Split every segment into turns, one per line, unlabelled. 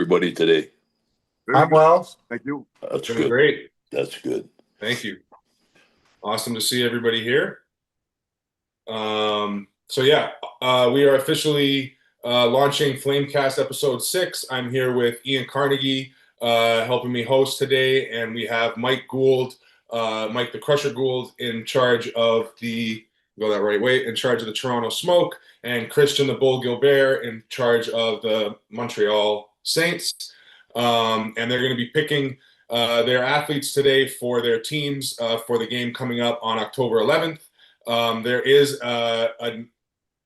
everybody today?
Very
I'm
good.
well.
Thank you.
That's
Doing
good.
great.
That's good.
Thank you. Awesome to see everybody here. So yeah, we are officially launching FlameCast episode 6. I'm here with Ian Carnegie helping me host today, and we have Mike Gould, Mike the Crusher Gould, in charge of the in charge of the Toronto Smoke, and Christian the Bull Gilbert in charge of the Montreal Saints. And they're going to be picking their athletes today for their teams for the game coming up on October 11th. There is a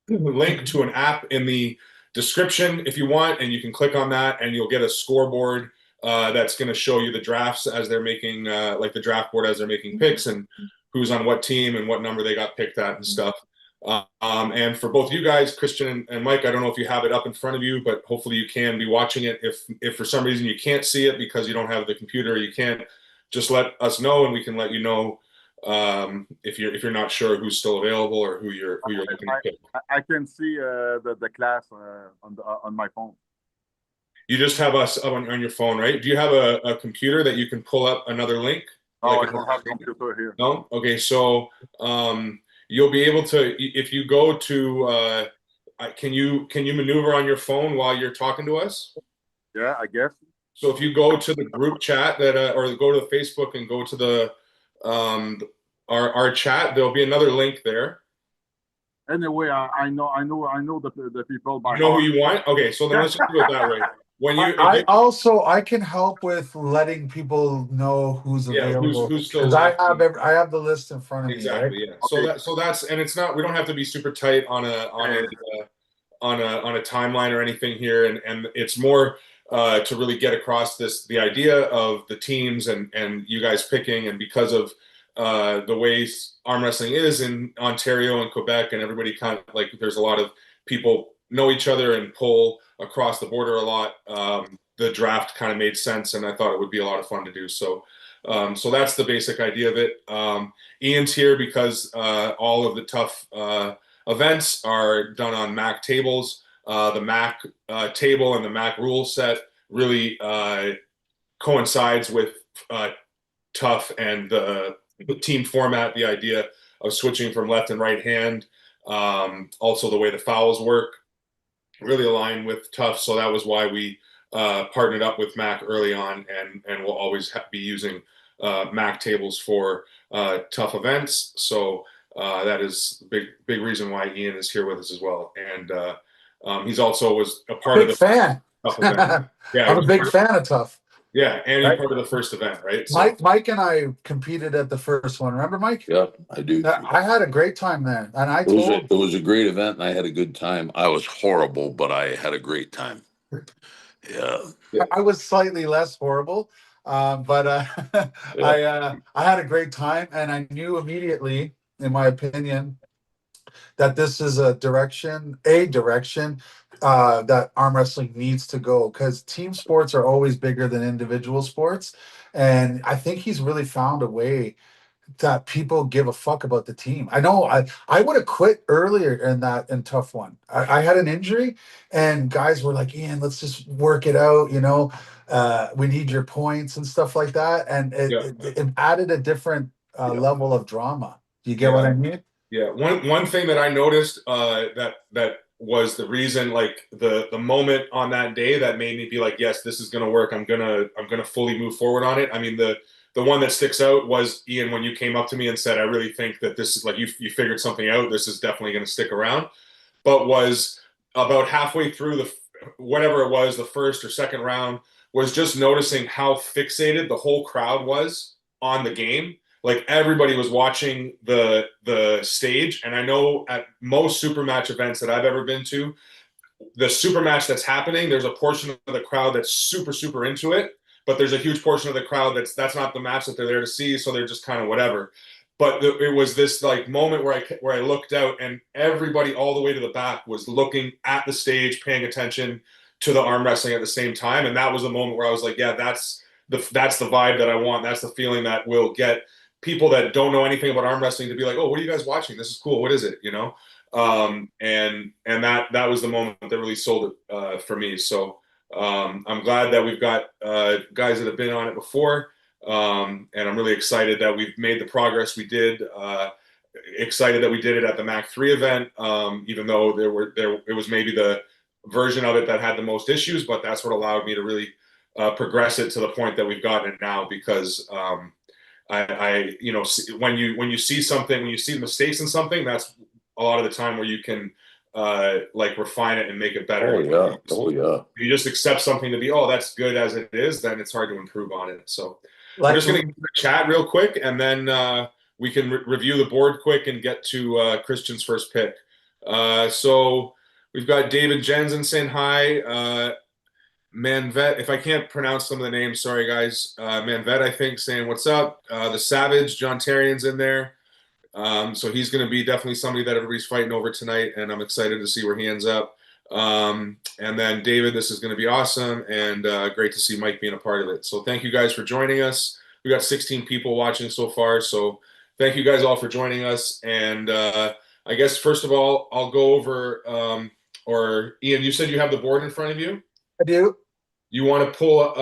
link to an app in the description if you want, and you can click on that and you'll get a scoreboard that's going to show you the drafts as they're making, like the draft board as they're making picks and who's on what team and what number they got picked at and stuff. And for both you guys, Christian and Mike, I don't know if you have it up in front of you, but hopefully you can be watching it. If for some reason you can't see it because you don't have the computer, you can't, just let us know and we can let you know if you're not sure who's still available or who you're looking to pick.
I can see the class on my phone.
You just have us on your phone, right? Do you have a computer that you can pull up another link?
Oh, I don't have a computer here.
No? Okay, so you'll be able to, if you go to, can you maneuver on your phone while you're talking to us?
Yeah, I guess.
So if you go to the group chat that, or go to Facebook and go to the our chat, there'll be another link there.
Anyway, I know the people by
You know
heart.
who you want? Okay, so then let's just do it that way. When you,
I can help with letting people know who's available.
who's still
because I have the list in front of me.
Exactly,
Right?
yeah. So that's and it's not, we don't have to be super tight on a timeline or anything here, and it's more to really get across the idea of the teams and you guys picking, and because of the ways arm wrestling is in Ontario and Quebec, and everybody kind of like, there's a lot of people know each other and pull across the border a lot. The draft kind of made sense, and I thought it would be a lot of fun to do. So so that's the basic idea of it. Ian's here because all of the TAWF events are done on Mac tables. The Mac table and the Mac rule set really coincides with TAWF and the team format, the idea of switching from left and right hand. Also the way the fouls work really align with TAWF. So that was why we partnered up with Mac early on, and we'll always be using Mac tables for TAWF events. So that is a big reason why Ian is here with us as well. And he's also was a part of the
fan.
Yeah,
I'm a big fan of TAWF.
Yeah, and you're part of the first event, right?
So, Mike and I competed at the first one. Remember, Mike?
Yeah, I do.
I had a great time there, and
it was a great event, and I had a good time. I was horrible, but I had a great time. Yeah,
I was slightly less horrible, but I had a great time, and I knew immediately, in my opinion, that this is a direction that arm wrestling needs to go, because team sports are always bigger than individual sports. And I think he's really found a way that people give a fuck about the team. I know I would have quit earlier in TAWF one. I had an injury, and guys were like, Ian, let's just work it out. We need your points and stuff like that. And it added a different level of drama. Do you get what I mean?
Yeah, one thing that I noticed that was the reason, like the moment on that day that made me be like, yes, this is gonna work. I'm gonna fully move forward on it. I mean, the one that sticks out was, Ian, when you came up to me and said, I really think that this is, like, you figured something out. This is definitely gonna stick around. But was about halfway through whatever it was, the first or second round, was just noticing how fixated the whole crowd was on the game. Like, everybody was watching the stage. And I know at most super match events that I've ever been to, the super match that's happening, there's a portion of the crowd that's super into it, but there's a huge portion of the crowd that's not the match that they're there to see, so they're just kind of whatever. But it was this like moment where I looked out, and everybody all the way to the back was looking at the stage, paying attention to the arm wrestling at the same time. And that was the moment where I was like, yeah, that's the vibe that I want. That's the feeling that will get people that don't know anything about arm wrestling to be like, oh, what are you guys watching? This is cool. What is it? And that was the moment that really sold it for me. So I'm glad that we've got guys that have been on it before, and I'm really excited that we've made the progress we did. Excited that we did it at the Mac 3 event, even though it was maybe the version of it that had the most issues, but that's what allowed me to really progress it to the point that we've gotten it now. Because when you see something, when you see mistakes in something, that's a lot of the time where you can like refine it and make it better.
Oh yeah.
You just accept something to be, oh, that's good as it is, then it's hard to improve on it. So we're just going to chat real quick, and then we can review the board quick and get to Christian's first pick. So we've got David Jensen saying hi. Manvet, if I can't pronounce some of the names, sorry guys. Manvet, I think, saying what's up. The Savage, John Terrian's in there. So he's going to be definitely somebody that everybody's fighting over tonight, and I'm excited to see where he ends up. And then David, this is going to be awesome, and great to see Mike being a part of it. So thank you guys for joining us. We got 16 people watching so far, so thank you guys all for joining us. And I guess first of all, I'll go over, or Ian, you said you have the board in front of you?
I do.
You want to pull,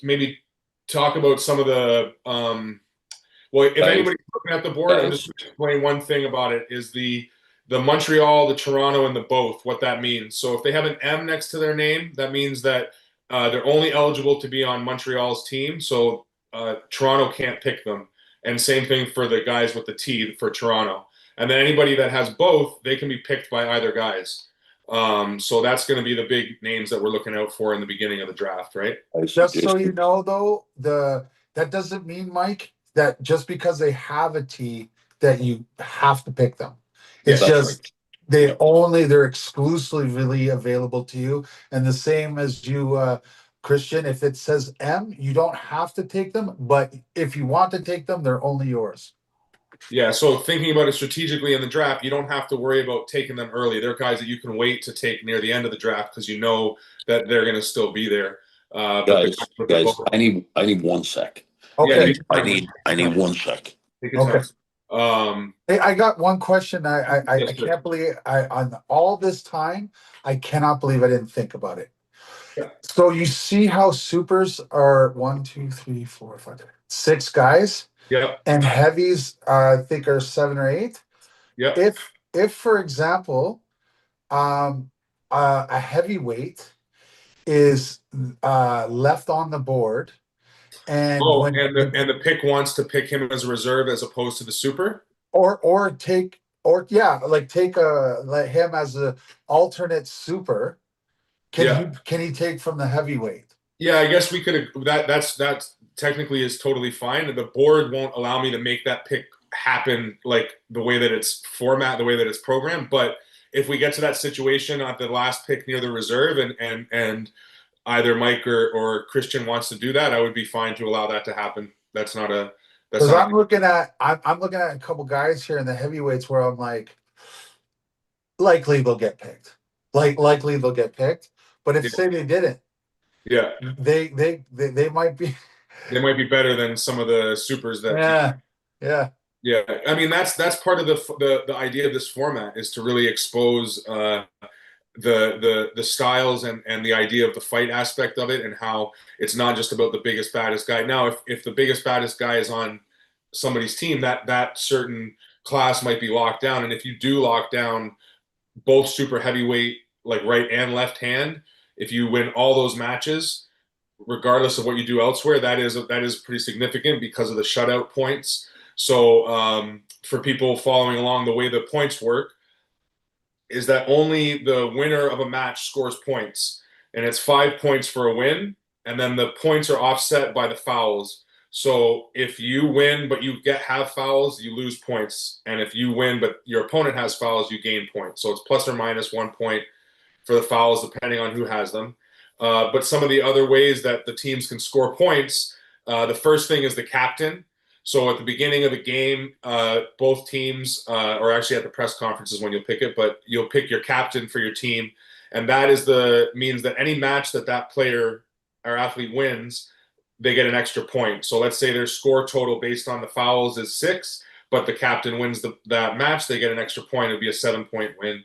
maybe talk about some of the, well, if anybody's looking at the board, I'm just going to explain one thing about it, is the Montreal, the Toronto, and the both, what that means. So if they have an M next to their name, that means that they're only eligible to be on Montreal's team. So Toronto can't pick them. And same thing for the guys with the T for Toronto. And then anybody that has both, they can be picked by either guys. So that's going to be the big names that we're looking out for in the beginning of the draft, right?
Just so you know, though, that doesn't mean, Mike, that just because they have a T that you have to pick them. It's just they're exclusively available to you. And the same as you, Christian, if it says M, you don't have to take them, but if you want to take them, they're only yours.
Yeah, so thinking about it strategically in the draft, you don't have to worry about taking them early. They're guys that you can wait to take near the end of the draft because you know that they're going to still be there.
Guys, I need 1 sec.
Okay.
Yeah, I need 1 sec.
Take your time.
Hey, I got one question. I can't believe on all this time, I cannot believe I didn't think about it.
Yeah.
So you see how supers are 1, 2, 3, 4, 5, 6 guys?
Yeah.
And heavies, I think, are 7 or 8.
Yeah.
If for example, a heavyweight is left on the board, and
the pick wants to pick him as a reserve as opposed to the super,
take let him as a alternate super. Can he take from the heavyweight?
Yeah, I guess we could. That's technically is totally fine. The board won't allow me to make that pick happen like the way that it's the way that it's programmed. But if we get to that situation at the last pick near the reserve, and either Mike or Christian wants to do that, I would be fine to allow that to happen. That's not a. Because
I'm looking at a couple guys here in the heavyweights where I'm like, likely they'll get picked. Likely they'll get picked. But if say they didn't,
yeah,
they might be.
They might be better than some of the supers that.
Yeah.
I mean, that's part of the idea of this format, is to really expose the styles and the idea of the fight aspect of it, and how it's not just about the biggest baddest guy. Now, if the biggest baddest guy is on somebody's team, that certain class might be locked down, and if you do lock down both super heavyweight, like right and left hand, if you win all those matches, regardless of what you do elsewhere, that is pretty significant because of the shutout points. So for people following along, the way the points work is that only the winner of a match scores points, and it's 5 points for a win, and then the points are offset by the fouls. So if you win but you have fouls, you lose points, and if you win but your opponent has fouls, you gain points. So it's plus or minus 1 point for the fouls depending on who has them. But some of the other ways that the teams can score points, the first thing is the captain. So at the beginning of the game, both teams, or actually at the press conferences when you'll pick it, but you'll pick your captain for your team. And that means that any match that player or athlete wins, they get an extra point. So let's say their score total based on the fouls is 6, but the captain wins that match, they get an extra point. It would be a 7-point win.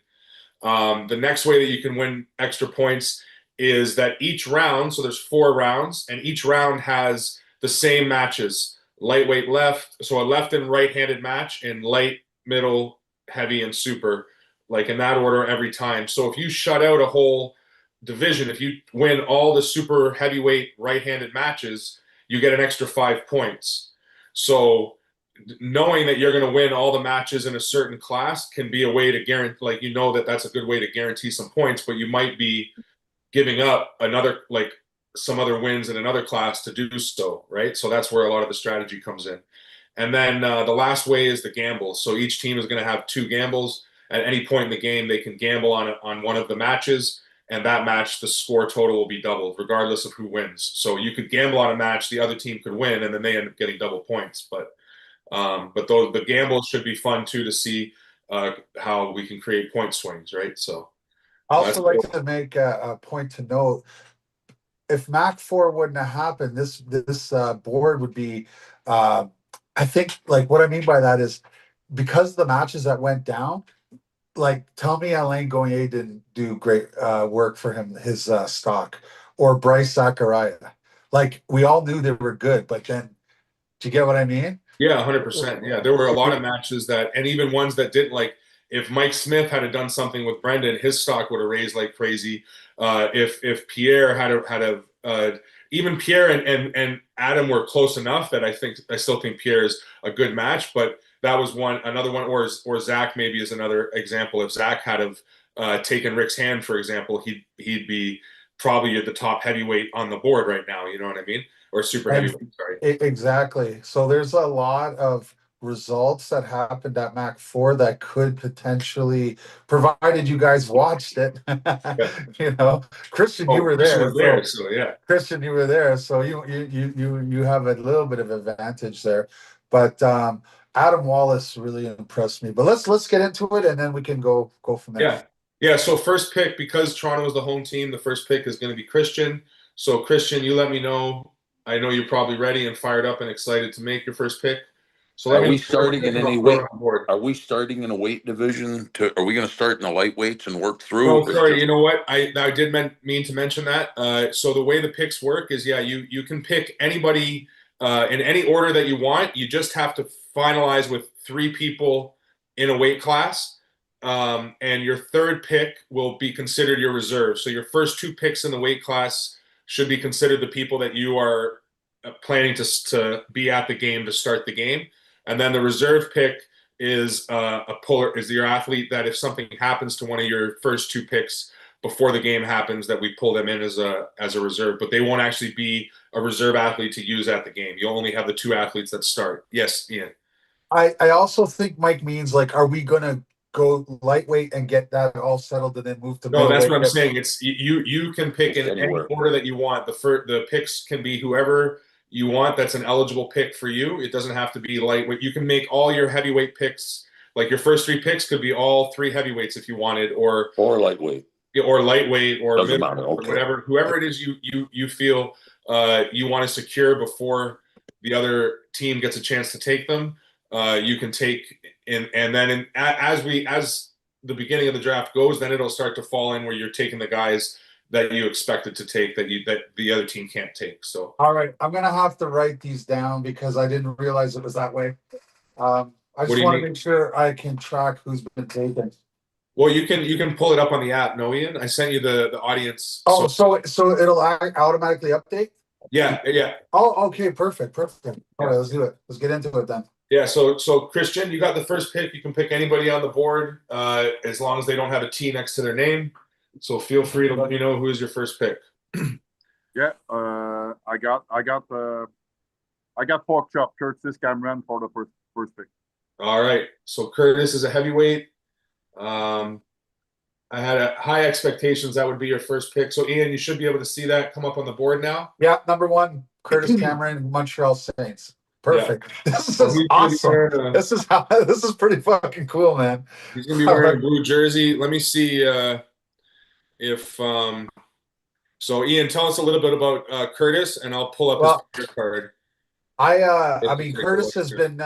The next way that you can win extra points is that each round, so there's 4 rounds, and each round has the same matches. Lightweight left, so a left and right-handed match, and light, middle, heavy, and super, like in that order every time. So if you shut out a whole division, if you win all the super heavyweight right-handed matches, you get an extra 5 points. So knowing that you're going to win all the matches in a certain class can be a way to guarantee, like, you know, that's a good way to guarantee some points, but you might be giving up another, like, some other wins in another class to do so, right? So that's where a lot of the strategy comes in. And then the last way is the gamble. So each team is going to have 2 gambles. At any point in the game, they can gamble on one of the matches, and that match, the score total will be doubled, regardless of who wins. So you could gamble on a match, the other team could win, and then they end up getting double points. But the gambles should be fun too, to see how we can create point swings, right? So
I also like to make a point to note, if Mac 4 wouldn't have happened, this board would be, I think, like, what I mean by that is, because the matches that went down, like, tell me Alain Goyer didn't do great work for him, his stock, or Bryce Zachariah. Like, we all knew they were good, but then, do you get what I mean?
yeah, 100%. Yeah, there were a lot of matches that, and even ones that didn't, like, if Mike Smith had done something with Brendan, his stock would have raised like crazy. If Pierre had even Pierre and Adam were close enough that I still think Pierre is a good match, but that was another one, or Zach maybe is another example. If Zach had taken Rick's hand, for example, he'd be probably at the top heavyweight on the board right now. You know what I mean? Or super heavyweight. Sorry.
Exactly. So there's a lot of results that happened at Mac 4 that could potentially, provided you guys watched it. You know, Christian, you were there.
Was there, so yeah.
Christian, you were there, so you have a little bit of advantage there. But Adam Wallace really impressed me. But let's get into it, and then we can go from there.
Yeah. So first pick, because Toronto is the home team, the first pick is going to be Christian. So Christian, you let me know. I know you're probably ready and fired up and excited to make your first pick. So
are we starting in any weight? Are we starting in a weight division? Are we going to start in the lightweights and work through?
Oh, sorry. You know what? I did mean to mention that. So the way the picks work is, you can pick anybody in any order that you want. You just have to finalize with 3 people in a weight class, and your third pick will be considered your reserve. So your first 2 picks in the weight class should be considered the people that you are planning to be at the game to start the game. And then the reserve pick is your athlete that, if something happens to one of your first 2 picks before the game happens, that we pull them in as a reserve, but they won't actually be a reserve athlete to use at the game. You'll only have the 2 athletes that start. Yes, Ian.
I also think Mike means, like, are we gonna go lightweight and get that all settled and then move to
No, that's
middleweight?
what I'm saying. It's you can pick in any order that you want. The picks can be whoever you want. That's an eligible pick for you. It doesn't have to be lightweight. You can make all your heavyweight picks, like your first 3 picks could be all 3 heavyweights if you wanted, or
lightweight,
or lightweight, or
doesn't
middle,
matter. Okay.
Or whoever it is you feel you want to secure before the other team gets a chance to take them. You can take and then as the beginning of the draft goes, then it'll start to fall in where you're taking the guys that you expected to take that the other team can't take. So
all right, I'm gonna have to write these down because I didn't realize it was that way. I just want to make sure I can track who's been taken.
Well, you can pull it up on the app. No, Ian, I sent you the audience.
Oh, so it'll automatically update?
Yeah.
Oh, okay, perfect. All right, let's do it. Let's get into it then.
Yeah, so Christian, you got the first pick. You can pick anybody on the board as long as they don't have a T next to their name. So feel free to let me know who is your first pick.
Yeah, I got pork chop, Curtis Cameron for the first pick.
All right, so Curtis is a heavyweight. I had high expectations that would be your first pick. So Ian, you should be able to see that come up on the board now.
Yeah, number 1, Curtis Cameron, Montreal Saints. Perfect. Yeah. This is awesome. This is pretty fucking cool, man.
He's gonna be wearing a blue jersey. Let me see if so Ian, tell us a little bit about Curtis, and I'll pull up his card.
I mean, Curtis has been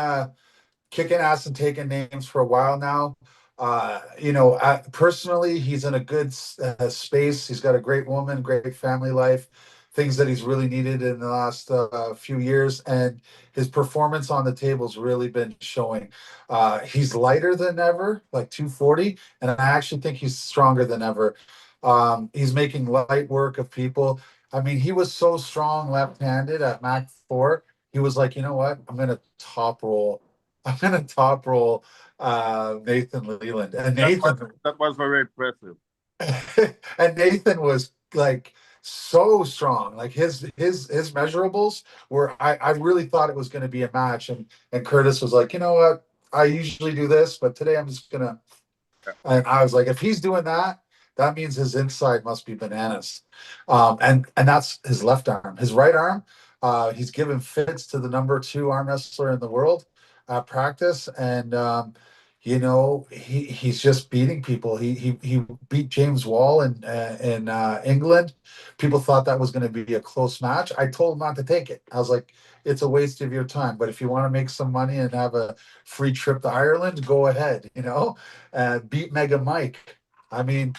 kicking ass and taking names for a while now. Personally, he's in a good space. He's got a great woman, great family life, things that he's really needed in the last few years. And his performance on the table's really been showing. He's lighter than ever, like 240, and I actually think he's stronger than ever. He's making light work of people. I mean, he was so strong left-handed at Mac 4. He was like, you know what? I'm going to top roll. I'm going to top roll Nathan Leland. And
that was very impressive.
and Nathan was like so strong. Like his measurables were I really thought it was going to be a match. And Curtis was like, you know what? I usually do this, but today I'm just gonna. And I was like, if he's doing that, that means his inside must be bananas. And that's his left arm. His right arm, he's given fits to the number 2 arm wrestler in the world at practice, and he's just beating people. He beat James Wall in England. People thought that was going to be a close match. I told him not to take it. I was like, it's a waste of your time. But if you want to make some money and have a free trip to Ireland, go ahead. Beat Mega Mike. I mean,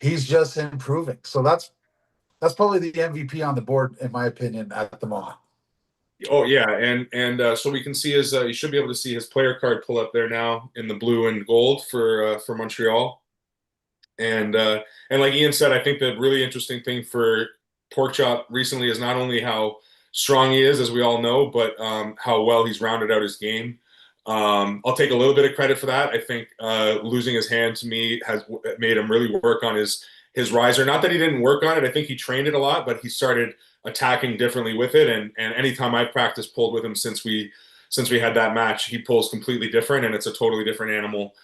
he's just improving. So that's probably the MVP on the board, in my opinion, at the moment.
Oh yeah, and so we can see his. You should be able to see his player card pull up there now in the blue and gold for Montreal. And like Ian said, I think the really interesting thing for Porkchop recently is not only how strong he is, as we all know, but how well he's rounded out his game. I'll take a little bit of credit for that. I think losing his hand to me has made him really work on his riser. Not that he didn't work on it. I think he trained it a lot, but he started attacking differently with it. And anytime I've practiced pulled with him since we had that match, he pulls completely different, and it's a totally different animal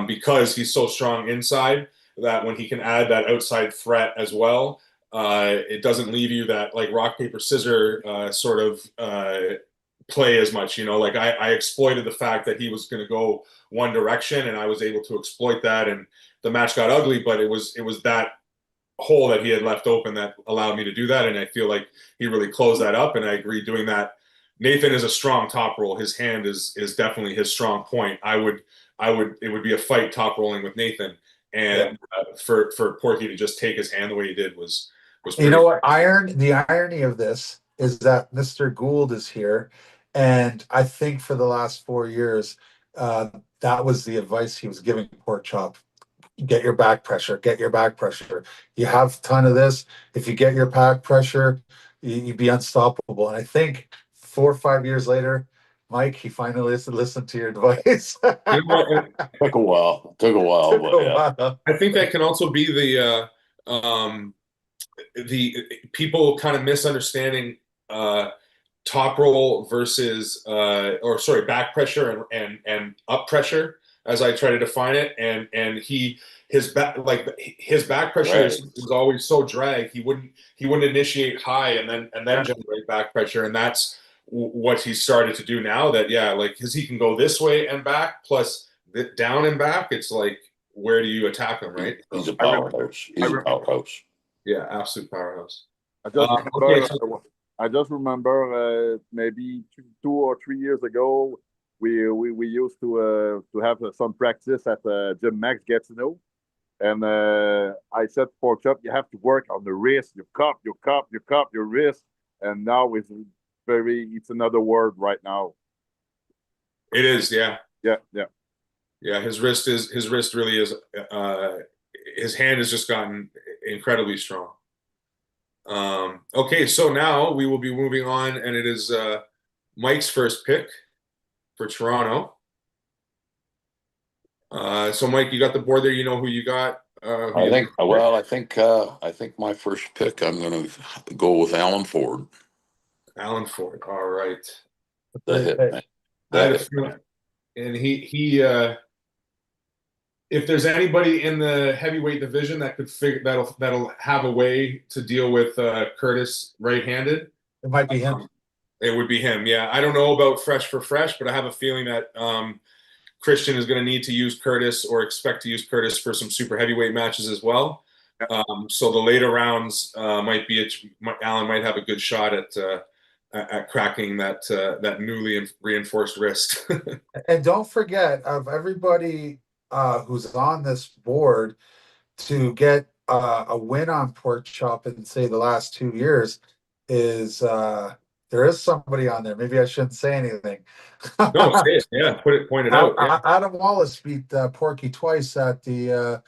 because he's so strong inside that when he can add that outside threat as well, it doesn't leave you that like rock paper scissor sort of play as much. Like I exploited the fact that he was going to go one direction, and I was able to exploit that, and the match got ugly, but it was that hole that he had left open that allowed me to do that, and I feel like he really closed that up, and I agree doing that. Nathan is a strong top roll. His hand is definitely his strong point. It would be a fight top rolling with Nathan, and for Porky to just take his hand the way he did was
you know what the irony of this is that Mr. Gould is here, and I think for the last 4 years that was the advice he was giving Porkchop. Get your back pressure. Get your back pressure. You have a ton of this. If you get your back pressure, you'd be unstoppable. And I think 4 or 5 years later, Mike, he finally listened to your advice.
Took a while, but yeah.
I think that can also be the people kind of misunderstanding top roll versus back pressure and up pressure, as I try to define it, and his back pressure was always so drag. He wouldn't initiate high and then generate back pressure, and that's what he started to do now. That because he can go this way and back, plus down and back. It's like, where do you attack him, right?
He's a powerhouse. He's a powerhouse.
Yeah, absolute powerhouse.
I just remember maybe 2 or 3 years ago, we used to have some practice at Gym Max Gatineau, and I said, Porkchop, you have to work on the wrist, your cup, your wrist, and now it's another word right now.
It is, yeah. His wrist really is. His hand has just gotten incredibly strong. Okay, so now we will be moving on, and it is Mike's first pick for Toronto. So Mike, you got the board there. You know who you got.
I think my first pick, I'm going to go with Alan Ford.
Alan Ford. All right.
The Hitman.
And he if there's anybody in the heavyweight division that could that'll have a way to deal with Curtis right-handed,
it might be him.
It would be him. Yeah, I don't know about fresh for fresh, but I have a feeling that Christian is going to need to use Curtis or expect to use Curtis for some super heavyweight matches as well. So the later rounds Alan might have a good shot at cracking that newly reinforced wrist.
And don't forget, of everybody who's on this board to get a win on Pork Chop in say the last 2 years is there is somebody on there. Maybe I shouldn't say anything.
No, say it. Yeah, point it out. Yeah.
Adam Wallace beat Porky twice at the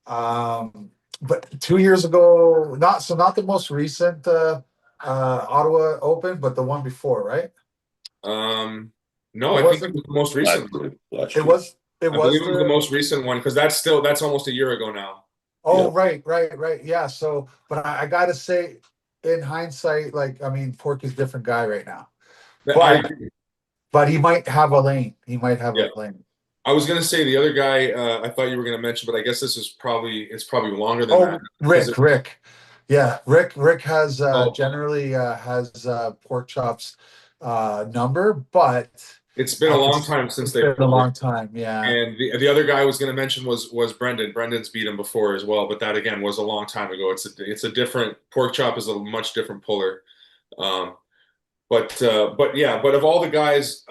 but 2 years ago, not the most recent Ottawa Open, but the one before, right?
No,
It
I think it
wasn't.
was the most recent one.
Last
It
year.
was. It
I
was
believe it was the most recent one because that's almost a year ago now.
Oh,
Yeah.
right. Yeah. So, but I gotta say, in hindsight, like I mean, Porky's a different guy right now.
I
But but he might have a lane. He might have
Yeah.
a lane.
I was gonna say the other guy I thought you were gonna mention, but I guess this is probably longer than that.
Rick. Yeah, Rick has
Oh.
generally has Pork Chop's number, but
It's been a long time since they've
been a long time. Yeah.
And the other guy I was going to mention was Brendan. Brendan's beat him before as well, but that again was a long time ago. It's a different Pork Chop is a much different puller. But of all the guys,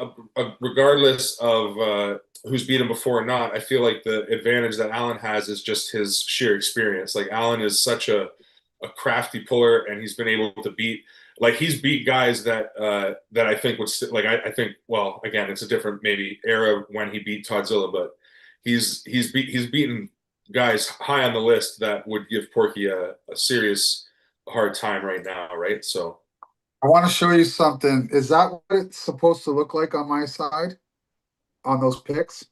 regardless of who's beat him before or not, I feel like the advantage that Alan has is just his sheer experience. Like Alan is such a crafty puller, and he's been able to beat. Like he's beat guys that I think would like I think well again it's a different maybe era when he beat Toddzilla, but he's beaten guys high on the list that would give Porky a serious hard time right now, right? So
I want to show you something. Is that what it's supposed to look like on my side? On those picks?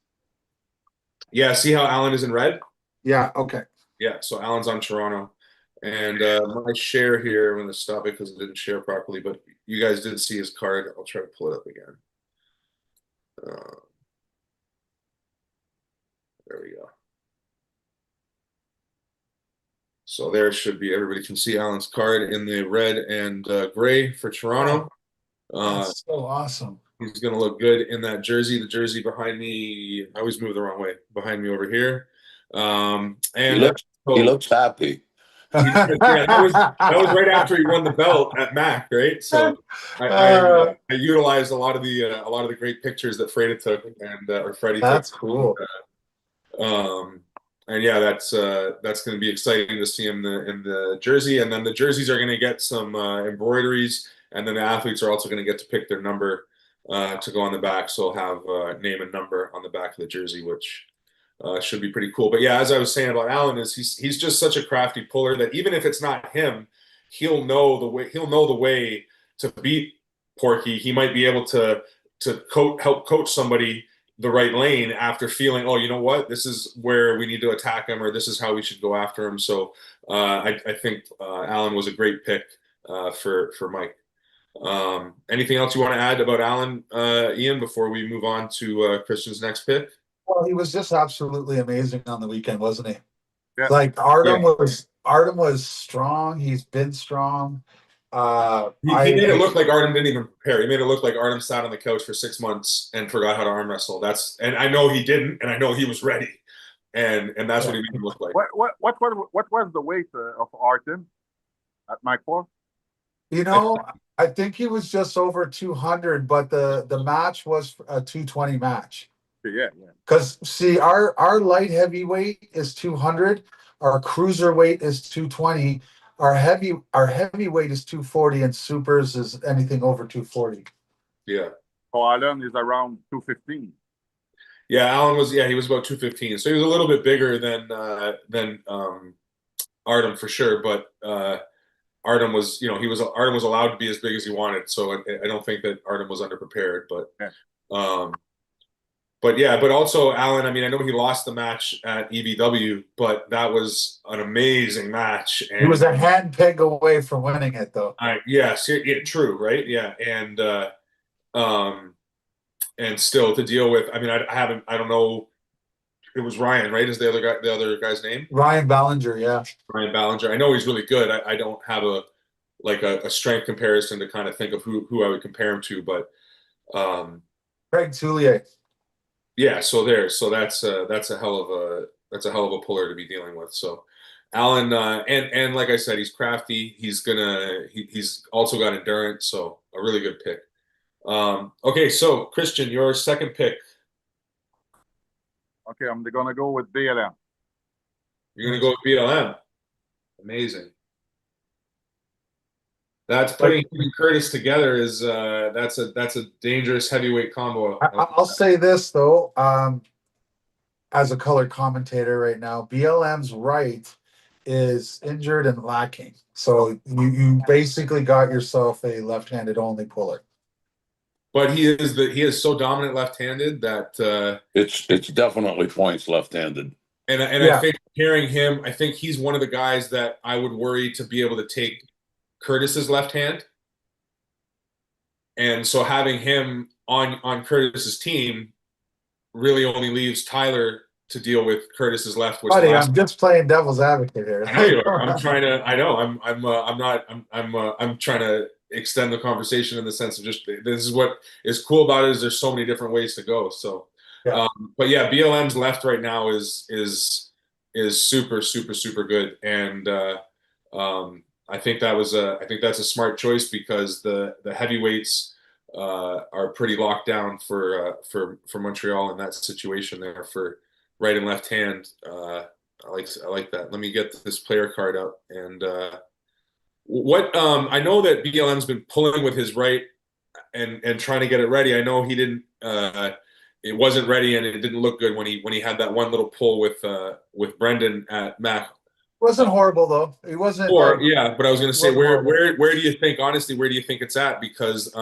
yeah, see how Alan is in red?
Yeah, okay.
Yeah, so Alan's on Toronto. And my share here, I'm going to stop it because it didn't share properly, but you guys did see his card. I'll try to pull it up again. There we go. So there should be, everybody can see Alan's card in the red and gray for Toronto.
That's so awesome.
He's going to look good in that jersey. The jersey behind me, I always move the wrong way, behind me over here. And
he looks happy.
Yeah, that was right after he won the belt at Mac, right? So I utilized a lot of the great pictures that Freda took and or Freddie took.
That's cool.
And yeah, that's going to be exciting to see him in the jersey, and then the jerseys are going to get some embroideries, and then the athletes are also going to get to pick their number to go on the back. So we'll have name and number on the back of the jersey, which should be pretty cool. But yeah, as I was saying about Alan, is he's just such a crafty puller that even if it's not him, he'll know the way to beat Porky. He might be able to help coach somebody the right lane after feeling, oh, you know what, this is where we need to attack him, or this is how we should go after him. So I think Alan was a great pick for Mike. Anything else you want to add about Alan, Ian, before we move on to Christian's next pick?
Well, he was just absolutely amazing on the weekend, wasn't he?
Yeah.
Like Artem was strong. He's been strong.
He made it look like Artem didn't even prepare. He made it look like Artem sat on the couch for 6 months and forgot how to arm wrestle. And I know he didn't, and I know he was ready, and that's what he made him look like.
What was the weight of Artem at Mac 4?
You know, I think he was just over 200, but the match was a 220 match.
Yeah.
Because see, our light heavyweight is 200, our cruiserweight is 220, our heavyweight is 240, and supers is anything over 240.
Yeah.
So Alan is around 215.
Yeah, Alan was. Yeah, he was about 215, so he was a little bit bigger than Artem for sure. But Artem was, Artem was allowed to be as big as he wanted, so I don't think that Artem was underprepared. But also Alan, I mean, I know he lost the match at EBW, but that was an amazing match. And
he was a hand peg away from winning it, though.
Yes, yeah, true, right? Yeah, and still to deal with. I mean, I don't know. It was Ryan, right? Is the other guy's name?
Ryan Ballinger, yeah.
Ryan Ballinger. I know he's really good. I don't have a strength comparison to kind of think of who I would compare him to, but
Craig Toulier.
Yeah, so that's a hell of a puller to be dealing with. So Alan, and like I said, he's crafty. He's also got endurance. So a really good pick. Okay, so Christian, your second pick.
Okay, I'm gonna go with BLM.
You're gonna go with BLM. Amazing. That's putting him and Curtis together is that's a dangerous heavyweight combo.
I'll say this though, as a color commentator right now, BLM's right is injured and lacking. So you basically got yourself a left-handed only puller.
But he is so dominant left-handed that
It's definitely points left-handed.
and
Yeah.
I think hearing him, I think he's one of the guys that I would worry to be able to take Curtis's left hand. And so having him on Curtis's team really only leaves Tyler to deal with Curtis's left. Which
Buddy, I'm just playing devil's advocate here.
I know you are. I'm trying to. I know. I'm trying to extend the conversation in the sense of just this is what is cool about it is there's so many different ways to go. So,
Yeah.
But yeah, BLM's left right now is super good, and I think that's a smart choice because the heavyweights are pretty locked down for Montreal in that situation there for right and left hand. I like that. Let me get this player card up and what I know that BLM's been pulling with his right and trying to get it ready. I know he didn't. It wasn't ready and it didn't look good when he had that one little pull with Brendan at Mac.
Wasn't horrible though. It wasn't.
Yeah, but I was going to say where do you think honestly where do you think it's at because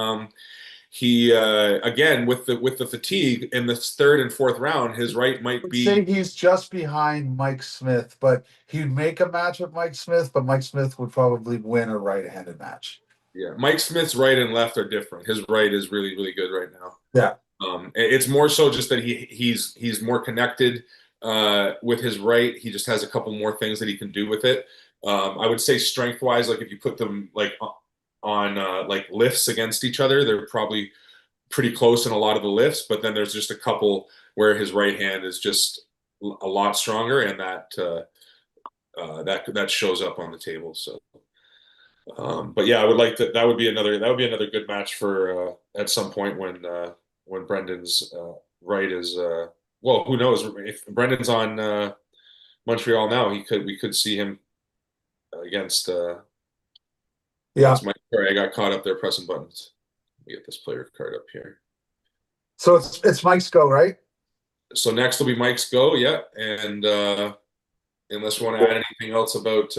he again with the fatigue in the third and fourth round his right might be.
Say he's just behind Mike Smith, but he'd make a match with Mike Smith, but Mike Smith would probably win a right-handed match.
Yeah, Mike Smith's right and left are different. His right is really good right now.
Yeah.
It's more so just that he's more connected with his right. He just has a couple more things that he can do with it. I would say strength wise, like if you put them like on like lifts against each other, they're probably pretty close in a lot of the lifts. But then there's just a couple where his right hand is just a lot stronger, and that shows up on the table. So. But yeah, I would like that would be another good match for at some point when Brendan's right is well, who knows if Brendan's on Montreal now, we could see him against sorry, I got caught up there pressing buttons. Let me get this player card up here.
So it's Mike's go, right?
So next will be Mike's go, yeah, and unless you want to add anything else about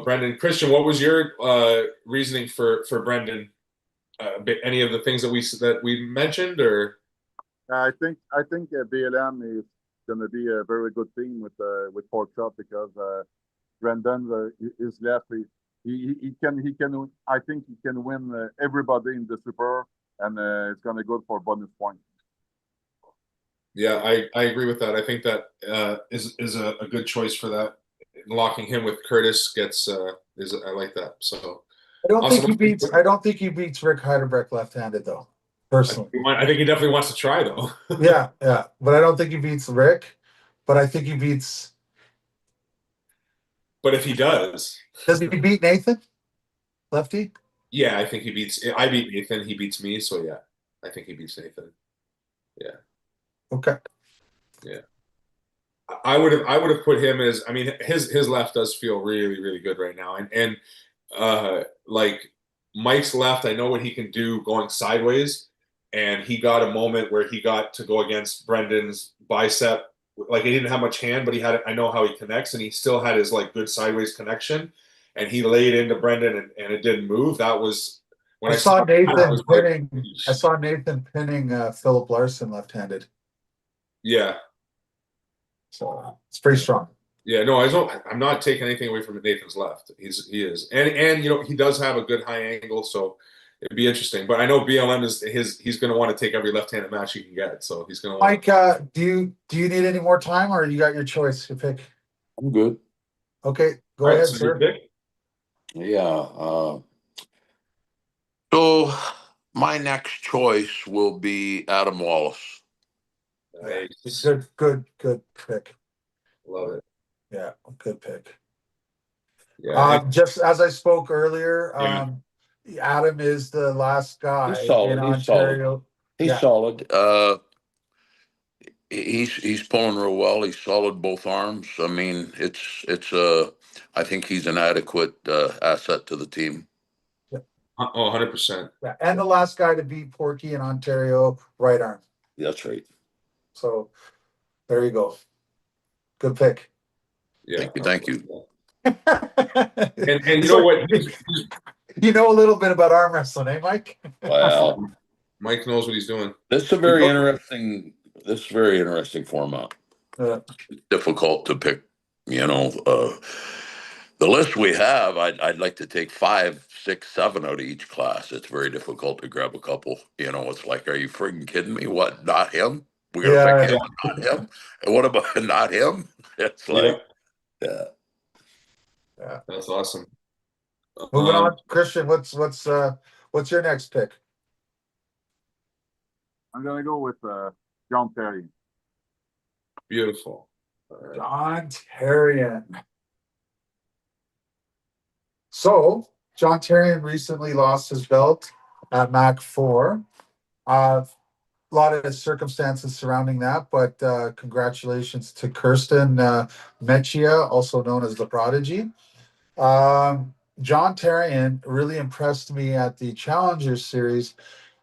Brendan. Christian, what was your reasoning for Brendan? Any of the things that we mentioned, or
I think BLM is going to be a very good team with Pork Chop because Brendan is left. He can I think he can win everybody in the super, and it's going to go for bonus points.
Yeah, I agree with that. I think that is a good choice for that. Locking him with Curtis gets I like that. So
I don't think he beats Rick Heidelberg left-handed though. Personally,
I think he definitely wants to try though.
yeah, but I don't think he beats Rick. But I think he beats.
But if he does
he beat Nathan? Lefty?
Yeah, I think he beats. I beat Nathan. He beats me. So yeah, I think he beats Nathan. Yeah.
Okay.
Yeah. I would have put him as. I mean, his left does feel really good right now, and like Mike's left, I know what he can do going sideways, and he got a moment where he got to go against Brendan's bicep. Like he didn't have much hand, but he had. I know how he connects, and he still had his like good sideways connection, and he laid into Brendan, and it didn't move. That was when I saw
Nathan pinning. I saw Nathan pinning Philip Larson left-handed.
Yeah.
So it's pretty strong.
Yeah, no, I'm not taking anything away from Nathan's left. He is, and you know he does have a good high angle, so it'd be interesting. But I know BLM he's going to want to take every left-handed match he can get, so he's going to.
Mike, do you need any more time, or you got your choice to pick?
I'm good.
Okay, go ahead, sir.
Yeah. So my next choice will be Adam Wallace.
Nice.
Good pick.
Love it.
Yeah, good pick.
Yeah.
Just as I spoke earlier, Adam is the last guy
He's solid.
in Ontario.
He's solid. He's pulling real well. He's solid both arms. I mean, I think he's an adequate asset to the team.
Oh, 100%.
Yeah, and the last guy to beat Porky in Ontario, right arm.
That's right.
So there you go. Good pick.
Yeah.
Thank you.
And you know what?
You know a little bit about arm wrestling, eh, Mike?
Wow.
Mike knows what he's doing.
This is a very interesting format. It's difficult to pick, the list we have, I'd like to take 5, 6, 7 out of each class. It's very difficult to grab a couple. It's like, are you friggin' kidding me? What? Not him? We're gonna pick him, not him. And what about not him? It's like, yeah.
That's awesome.
Moving on, Christian. What's your next pick?
I'm gonna go with John Terry.
Beautiful.
John Terrian. So John Terrian recently lost his belt at Mac 4. A lot of circumstances surrounding that, but congratulations to Kirsten Mechia, also known as the Prodigy. John Terrian really impressed me at the Challenger Series,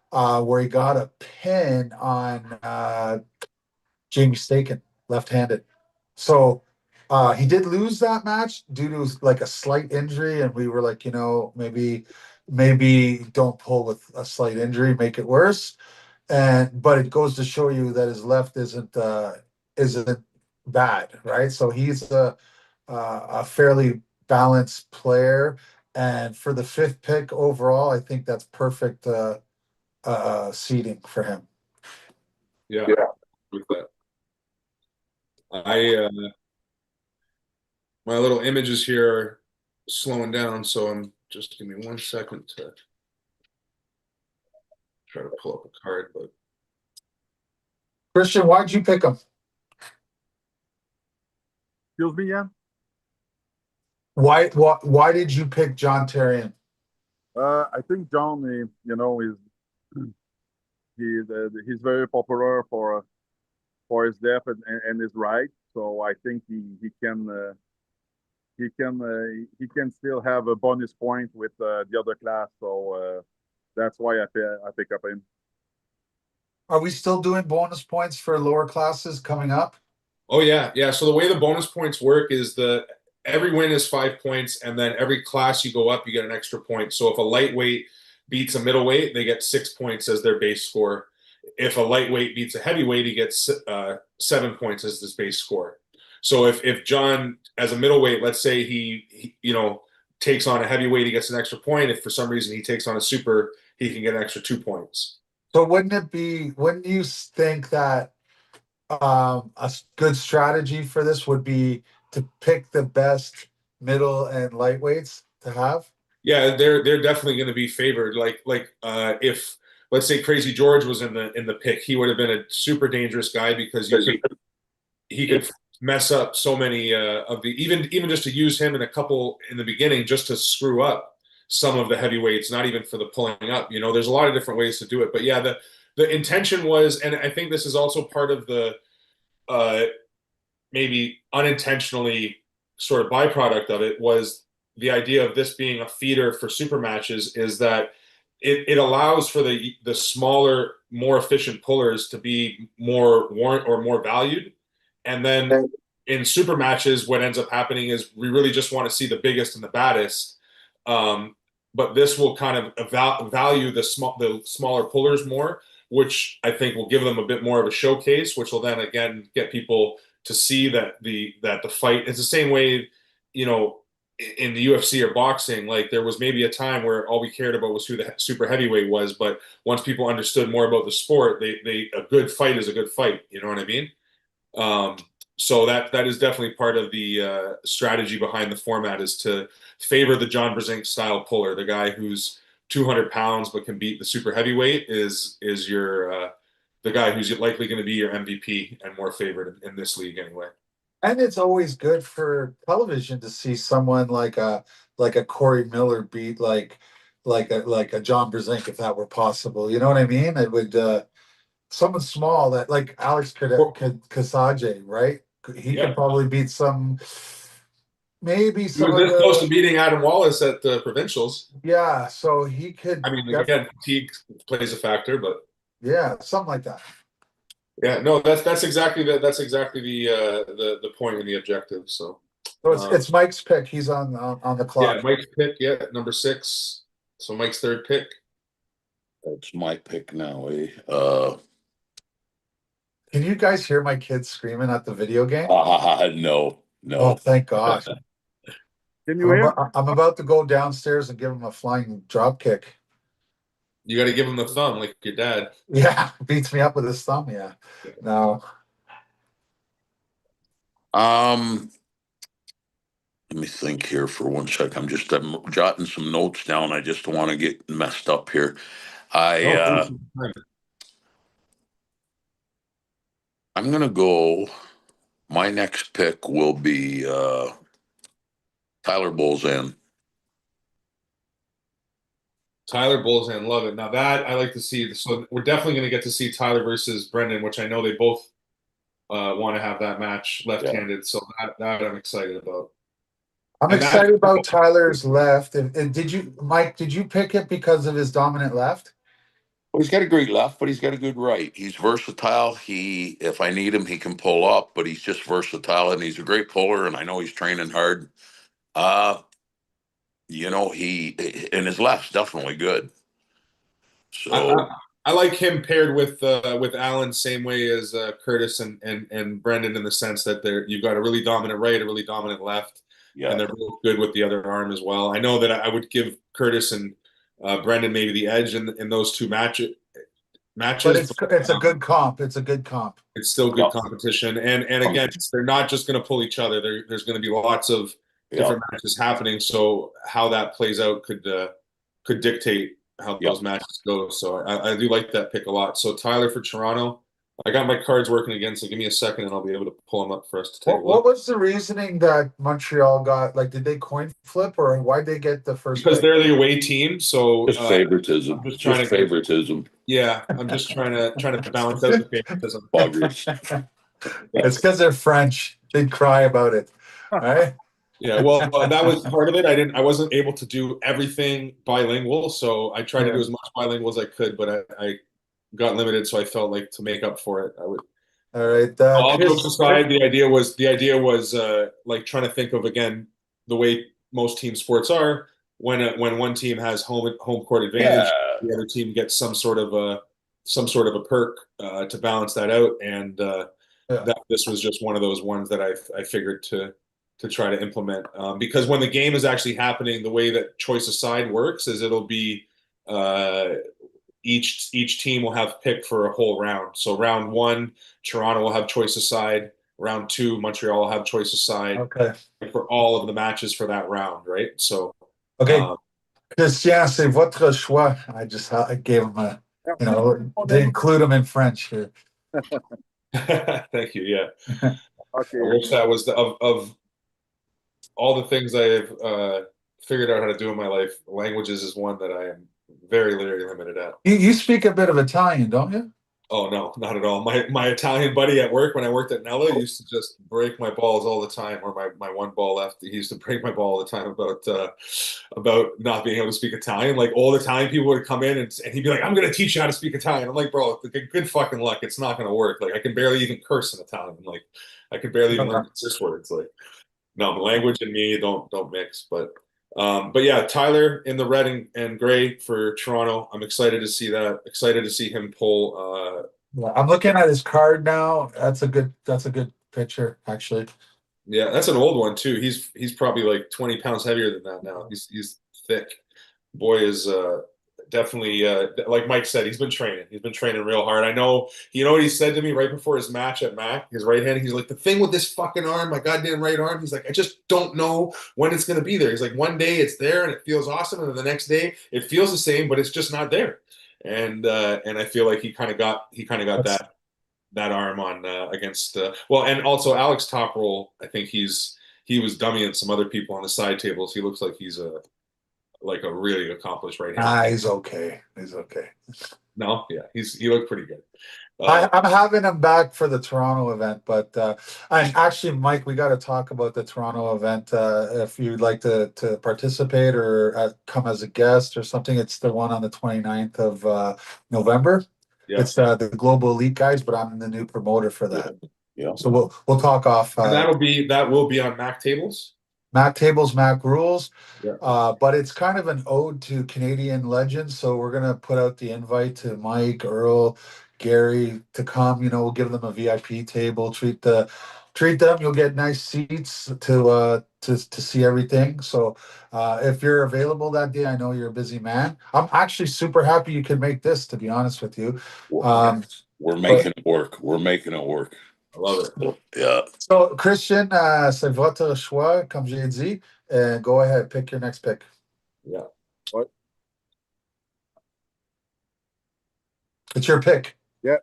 where he got a pin on Jamie Staken, left-handed. So he did lose that match due to like a slight injury, and we were like, maybe don't pull with a slight injury, make it worse. But it goes to show you that his left isn't bad, right? So he's a fairly balanced player, and for the 5th pick overall, I think that's perfect seeding for him.
Yeah. With that. My little images here are slowing down, so just give me 1 second to try to pull up a card. But
Christian, why'd you pick him?
Excuse me, yeah.
Why did you pick John Terrian?
I think John, he's very popular for his depth and his right. So I think he can still have a bonus point with the other class. So that's why I pick up him.
Are we still doing bonus points for lower classes coming up?
oh yeah. So the way the bonus points work is every win is 5 points, and then every class you go up, you get an extra point. So if a lightweight beats a middleweight, they get 6 points as their base score. If a lightweight beats a heavyweight, he gets 7 points as his base score. So if John, as a middleweight, let's say he takes on a heavyweight, he gets an extra point. If for some reason he takes on a super, he can get an extra 2 points.
So wouldn't you think that a good strategy for this would be to pick the best middle and lightweights to have?
Yeah, they're definitely going to be favored. Like if, let's say, Crazy George was in the pick, he would have been a super dangerous guy because he could mess up so many of the even just to use him in a couple in the beginning just to screw up some of the heavyweights, not even for the pulling up. There's a lot of different ways to do it. But yeah, the intention was, and I think this is also part of the maybe unintentionally sort of byproduct of it, was the idea of this being a feeder for super matches, is that it allows for the smaller, more efficient pullers to be more warrant or more valued. And then in super matches, what ends up happening is we really just want to see the biggest and the baddest. But this will kind of value the smaller pullers more, which I think will give them a bit more of a showcase, which will then again get people to see that the fight is the same way, in the UFC or boxing. Like there was maybe a time where all we cared about was who the super heavyweight was, but once people understood more about the sport, a good fight is a good fight. You know what I mean? So that is definitely part of the strategy behind the format, is to favor the John Brzenk style puller, the guy who's 200 pounds but can beat the super heavyweight is your the guy who's likely going to be your MVP and more favored in this league anyway.
And it's always good for television to see someone like a Corey Miller beat like a John Brzenk, if that were possible. You know what I mean? It would someone small that like Alex Kasaje, right? He
Yeah.
could probably beat some, maybe
He
some
was
of
this close
the,
to beating Adam Wallace at the provincials.
yeah. So he could,
I mean, again, fatigue plays a factor, but
yeah, something like that.
yeah, no, that's exactly the point and the objective. So
It's Mike's pick. He's on the clock.
yeah, Mike's pick, yeah, number 6. So Mike's third pick.
That's my pick now.
Can you guys hear my kids screaming at the video game?
No,
Oh, thank God.
Can you hear?
I'm about to go downstairs and give him a flying drop kick.
You got to give him the thumb like your dad.
Yeah, beats me up with his thumb. Yeah. No.
Let me think here for 1 sec. I'm jotting some notes down. I just don't want to get messed up here. I'm gonna go. My next pick will be Tyler Bolzan.
Tyler Bolzan, love it. Now that I like to see. So we're definitely going to get to see Tyler versus Brendan, which I know they both want to have that match left-handed. Yeah. So that I'm excited about.
I'm excited about Tyler's left. And did you, Mike? Did you pick it because of his dominant left?
Well, he's got a great left, but he's got a good right. He's versatile. If I need him, he can pull up, but he's just versatile, and he's a great puller. And I know he's training hard. And his left's definitely good. So
I like him paired with Allen, same way as Curtis and Brendan, in the sense that you've got a really dominant right, a really dominant left, and they're both good with the other arm as well. I know that I would give Curtis and Brendan maybe the edge in those two matches.
But it's a good comp. It's a good comp.
It's still good competition, and again, they're not just going to pull each other. There's going to be lots of different matches happening. So how that plays out could dictate how those matches go. So I do like that pick a lot. So Tyler for Toronto. I got my cards working again, so give me a second and I'll be able to pull them up for us to take a look.
What was the reasoning that Montreal got? Like, did they coin flip, or why'd they get the first?
Because they're the away team, so
just favoritism. Just favoritism.
Yeah, I'm just trying to balance out the favoritism.
Buggers.
It's because they're French. They'd cry about it, right?
Yeah, well, that was part of it. I wasn't able to do everything bilingual, so I tried to do as much bilingual as I could, but I got limited, so I felt like to make up for it, I would.
All right.
All jokes aside, the idea was like trying to think of, again, the way most team sports are. When one team has home court advantage, the other team gets some sort of a perk to balance that out, and that this was just one of those ones that I figured to try to implement, because when the game is actually happening, the way that choice aside works is it'll be each team will have pick for a whole round. So round 1, Toronto will have choice aside. Round 2, Montreal will have choice aside.
Okay.
For all of the matches for that round, right? So
okay. Christian, c'est votre choix. I gave him they include them in French here.
Thank you. Yeah.
Okay.
I wish that was of all the things I've figured out how to do in my life, languages is one that I am very, very limited at.
You speak a bit of Italian, don't you?
Oh, no, not at all. My Italian buddy at work, when I worked at Nella, used to just break my balls all the time, or my one ball left. He used to break my ball all the time about not being able to speak Italian. Like, all the time people would come in and he'd be like, I'm going to teach you how to speak Italian. I'm like, bro, good fucking luck. It's not going to work. Like, I can barely even curse in Italian. Like, I could barely even learn curse words. Like, no, the language and me don't mix. But yeah, Tyler in the red and gray for Toronto. I'm excited to see that. Excited to see him pull.
I'm looking at his card now. That's a good picture, actually.
Yeah, that's an old one too. He's probably like 20 pounds heavier than that now. He's thick. Boy is definitely like Mike said, he's been training. He's been training real hard. I know. You know what he said to me right before his match at Mac, his right hand. He's like, the thing with this fucking arm, my goddamn right arm. He's like, I just don't know when it's gonna be there. He's like, one day it's there and it feels awesome, and then the next day it feels the same, but it's just not there. And I feel like he kind of got that arm on against well, and also Alex top roll. I think he was dummying some other people on the side tables. He looks like he's a like a really accomplished right hand.
He's okay. He's okay.
No, yeah, he looked pretty good.
I'm having him back for the Toronto event, but and actually, Mike, we got to talk about the Toronto event. If you'd like to participate or come as a guest or something, it's the one on the 29th of November.
Yeah.
It's the Global Elite guys, but I'm the new promoter for that.
Yeah.
So we'll talk off.
And that will be on Mac Tables.
Mac Tables, Mac Rules.
Yeah.
But it's kind of an ode to Canadian legends. So we're gonna put out the invite to Mike, Earl, Gary to come. We'll give them a VIP table, treat them. You'll get nice seats to see everything. So if you're available that day, I know you're a busy man. I'm actually super happy you could make this, to be honest with you.
We're making it work. We're making it work.
I love it.
Yeah.
So Christian, c'est votre choix, comme j'ai dit. Go ahead, pick your next pick.
Yeah.
What?
It's your pick.
Yeah.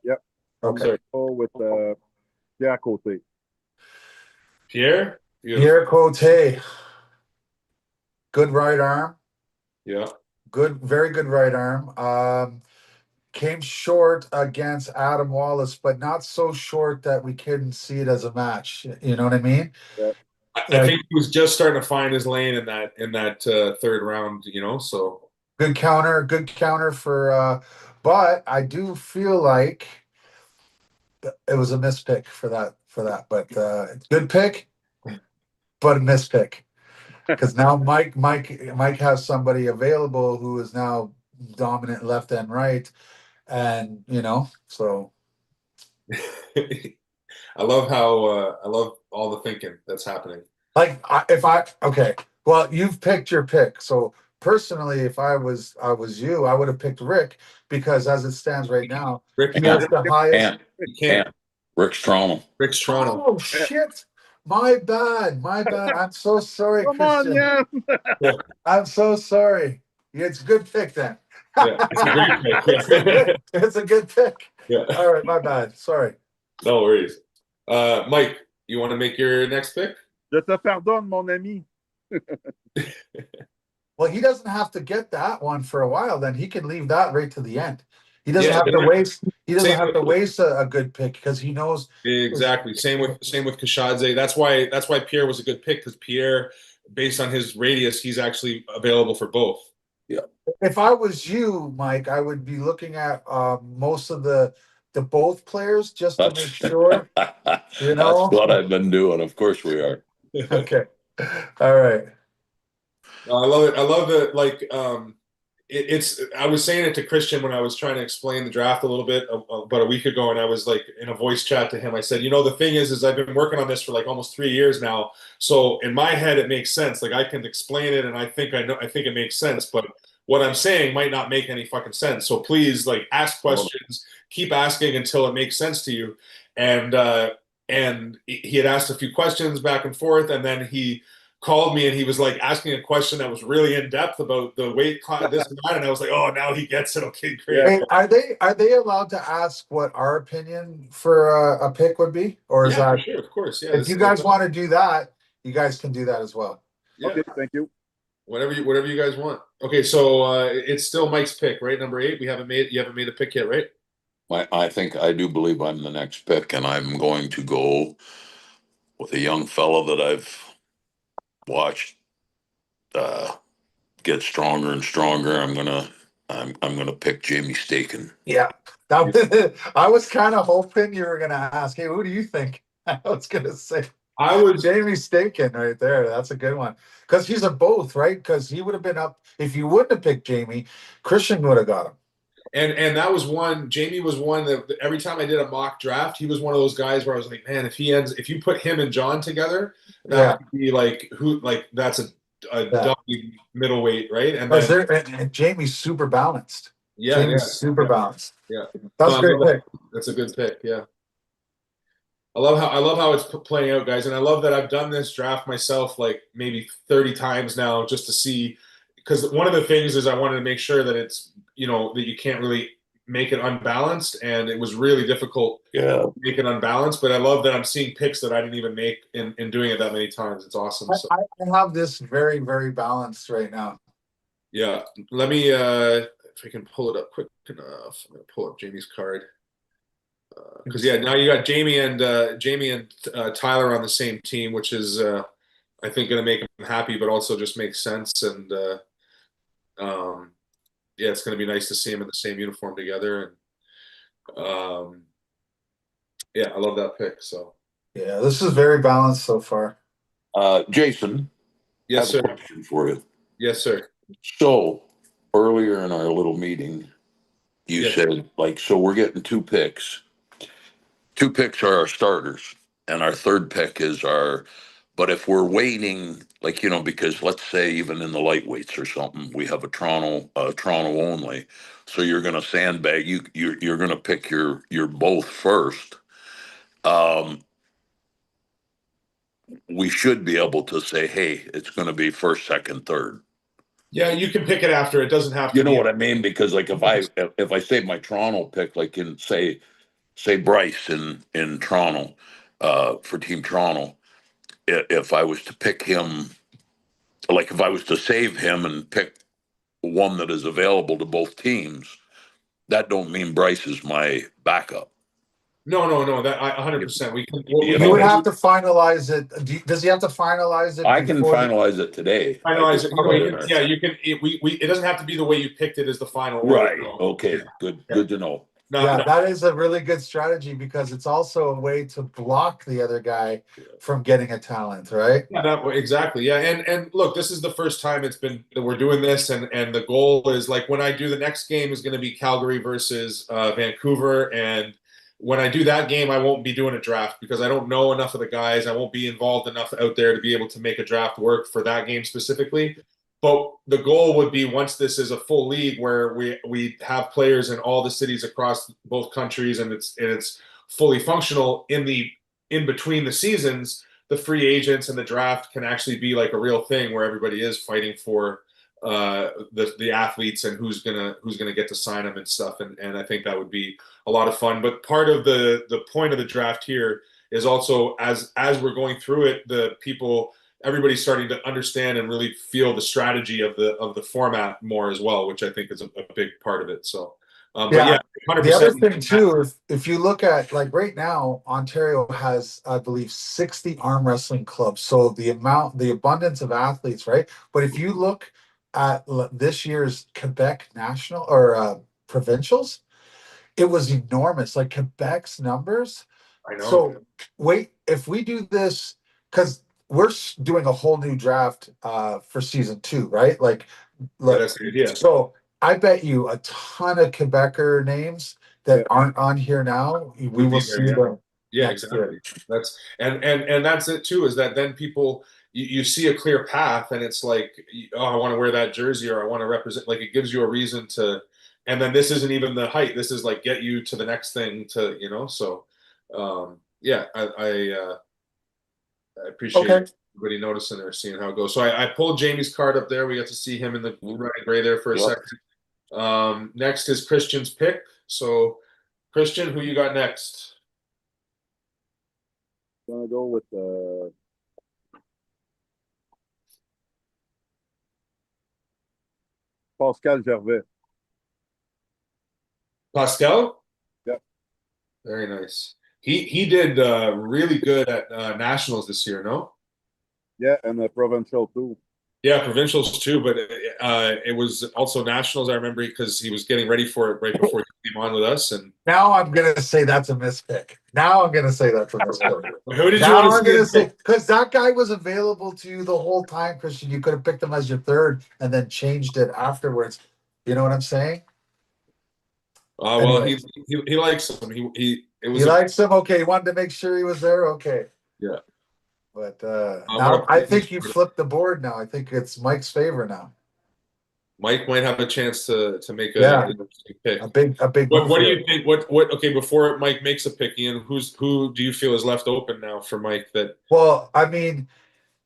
Okay.
Go with Pierre Côté.
Pierre?
Pierre Côté. Good right arm.
Yeah.
Very good right arm. Came short against Adam Wallace, but not so short that we couldn't see it as a match. You know what I mean?
Yeah.
I think he was just starting to find his lane in that third round, so
good counter for but I do feel like it was a mispick for that, but good pick, but a mispick. Because now Mike has somebody available who is now dominant left and right, and so
I love all the thinking that's happening.
Okay, well, you've picked your pick. So personally, if I was you, I would have picked Rick, because as it stands right now,
Rick,
he has the highest.
You can't.
Rick's Toronto.
Rick's Toronto.
Oh shit! My bad. I'm so sorry,
Come
Christian.
on, yeah.
I'm so sorry. It's a good pick then.
Yeah, it's a great pick.
It's a good pick.
Yeah.
All right, my bad. Sorry.
No worries. Mike, you want to make your next pick?
Je te pardonne, mon ami.
Well, he doesn't have to get that one for a while. Then he can leave that right to the end. He doesn't have to waste. He doesn't have to waste a good pick, because he knows
exactly. Same with Kashadze. That's why Pierre was a good pick, because Pierre, based on his radius, he's actually available for both.
Yeah.
If I was you, Mike, I would be looking at most of the both players just to make sure.
That's what I've been doing. Of course we are.
Okay. All right.
I love it. I love it. Like, I was saying it to Christian when I was trying to explain the draft a little bit about a week ago, and I was like in a voice chat to him. I said, the thing is I've been working on this for like almost 3 years now. So in my head, it makes sense. Like, I can explain it, and I think it makes sense. But what I'm saying might not make any fucking sense. So please, like, ask questions, keep asking until it makes sense to you. And he had asked a few questions back and forth, and then he called me and he was like asking a question that was really in depth about the weight class, this and that, and I was like, oh, now he gets it. Okay, great.
Hey, are they allowed to ask what our opinion for a pick would be, or is that?
For sure, of course, yeah.
If you guys want to do that, you guys can do that as well.
Yeah.
Okay, thank you.
Whatever you guys want. Okay, so it's still Mike's pick, right? Number 8. You haven't made a pick yet, right?
I do believe I'm the next pick, and I'm going to go with a young fellow that I've watched get stronger and stronger. I'm gonna pick Jamie Staken.
Yeah, I was kind of hoping you were gonna ask, hey, who do you think? I was gonna say Jamie Staken right there. That's a good one, because he's a both, right? Because he would have been up if you wouldn't have picked Jamie. Christian would have got him.
And that was one. Jamie was one that every time I did a mock draft, he was one of those guys where I was like, man, if you put him and John together, that would be like that's a double middleweight, right?
And Jamie's super balanced.
Yeah,
Jamie's super balanced.
Yeah,
that's a great pick.
That's a good pick. Yeah, I love how it's playing out, guys, and I love that I've done this draft myself like maybe 30 times now just to see, because one of the things is I wanted to make sure that it's that you can't really make it unbalanced, and it was really difficult to make it unbalanced. But I love that I'm seeing picks that I didn't even make in doing it that many times. It's awesome. So.
I have this very, very balanced right now.
Yeah, let me if I can pull it up quick enough. I'm gonna pull up Jamie's card. Because now you got Jamie and Tyler on the same team, which is I think going to make them happy, but also just makes sense. And um, yeah, it's going to be nice to see them in the same uniform together. And yeah, I love that pick. So
Yeah, this is very balanced so far.
Jason, I
yes,
have
sir.
a question for you.
Yes, sir.
So earlier in our little meeting, you
Yes.
said, like, so we're getting two picks. Two picks are our starters, and our third pick is our. But if we're waiting, like, because let's say even in the lightweights or something, we have a Toronto only. So you're going to sandbag. You're going to pick your both first. Um, we should be able to say, hey, it's going to be first, second, third.
Yeah, you can pick it after. It doesn't have to
You know
be.
what I mean? Because like if I save my Toronto pick, like in say Bryce in Toronto, for Team Toronto, if I was to pick him, like if I was to save him and pick one that is available to both teams, that don't mean Bryce is my backup.
No. That 100%. We can. What we
You
You would
know,
have to finalize it. Does he have to finalize it
I can
before
finalize it today. I
finalize
just
it.
put it in
Yeah, you can. It doesn't have to be the way you picked it as the final order.
Right. Okay. Good to know.
Yeah, that is a really good strategy because it's also a way to block the other guy from getting a talent, right?
Yeah, exactly. Yeah, and look, this is the first time it's been that we're doing this, and the goal is like when I do the next game is going to be Calgary versus Vancouver, and when I do that game, I won't be doing a draft because I don't know enough of the guys. I won't be involved enough out there to be able to make a draft work for that game specifically. But the goal would be once this is a full league where we have players in all the cities across both countries and it's fully functional in between the seasons, the free agents and the draft can actually be like a real thing where everybody is fighting for the athletes and who's gonna get to sign them and stuff. And I think that would be a lot of fun. But part of the point of the draft here is also as we're going through it, everybody's starting to understand and really feel the strategy of the format more as well, which I think is a big part of it. So, but yeah, 100%.
The other thing too, if you look at like right now, Ontario has, I believe, 60 arm wrestling clubs. So the abundance of athletes, right? But if you look at this year's Quebec national or provincials, it was enormous. Like Quebec's numbers.
I know.
So wait, if we do this, because we're doing a whole new draft for season 2, right? Like,
that's the idea.
So I bet you a ton of Quebecer names that aren't on here now. We will see them.
Yeah, exactly. That's and that's it too. Is that then people you see a clear path, and it's like, oh, I want to wear that jersey, or I want to represent. Like it gives you a reason to. And then this isn't even the height. This is like get you to the next thing So, yeah, I appreciate everybody noticing or seeing how it goes. So I pulled Jamie's card up there. We got to see him in the red and gray there for a second. Next is Christian's pick. So, Christian, who you got next?
I'm gonna go with Pascal Gervais.
Pascal?
Yep.
Very nice. He did really good at nationals this year, no?
Yeah, and the provincial too.
Yeah, provincials too, but it was also nationals. I remember because he was getting ready for it right before he came on with us. And
now I'm gonna say that's a mispick. Now I'm gonna say that's a mispick.
Who did
now
you want
I'm gonna say because that guy was available to you the whole time, Christian. You could have picked him as your third and then changed it afterwards. You know what I'm saying?
Well, he likes him. He
likes him. Okay, he wanted to make sure he was there. Okay.
Yeah.
But now I think you flipped the board now. I think it's Mike's favor now.
Mike might have a chance to make a pick.
A big.
What do you think? What? Okay, before Mike makes a pick, Ian, who do you feel is left open now for Mike?
Well, I mean,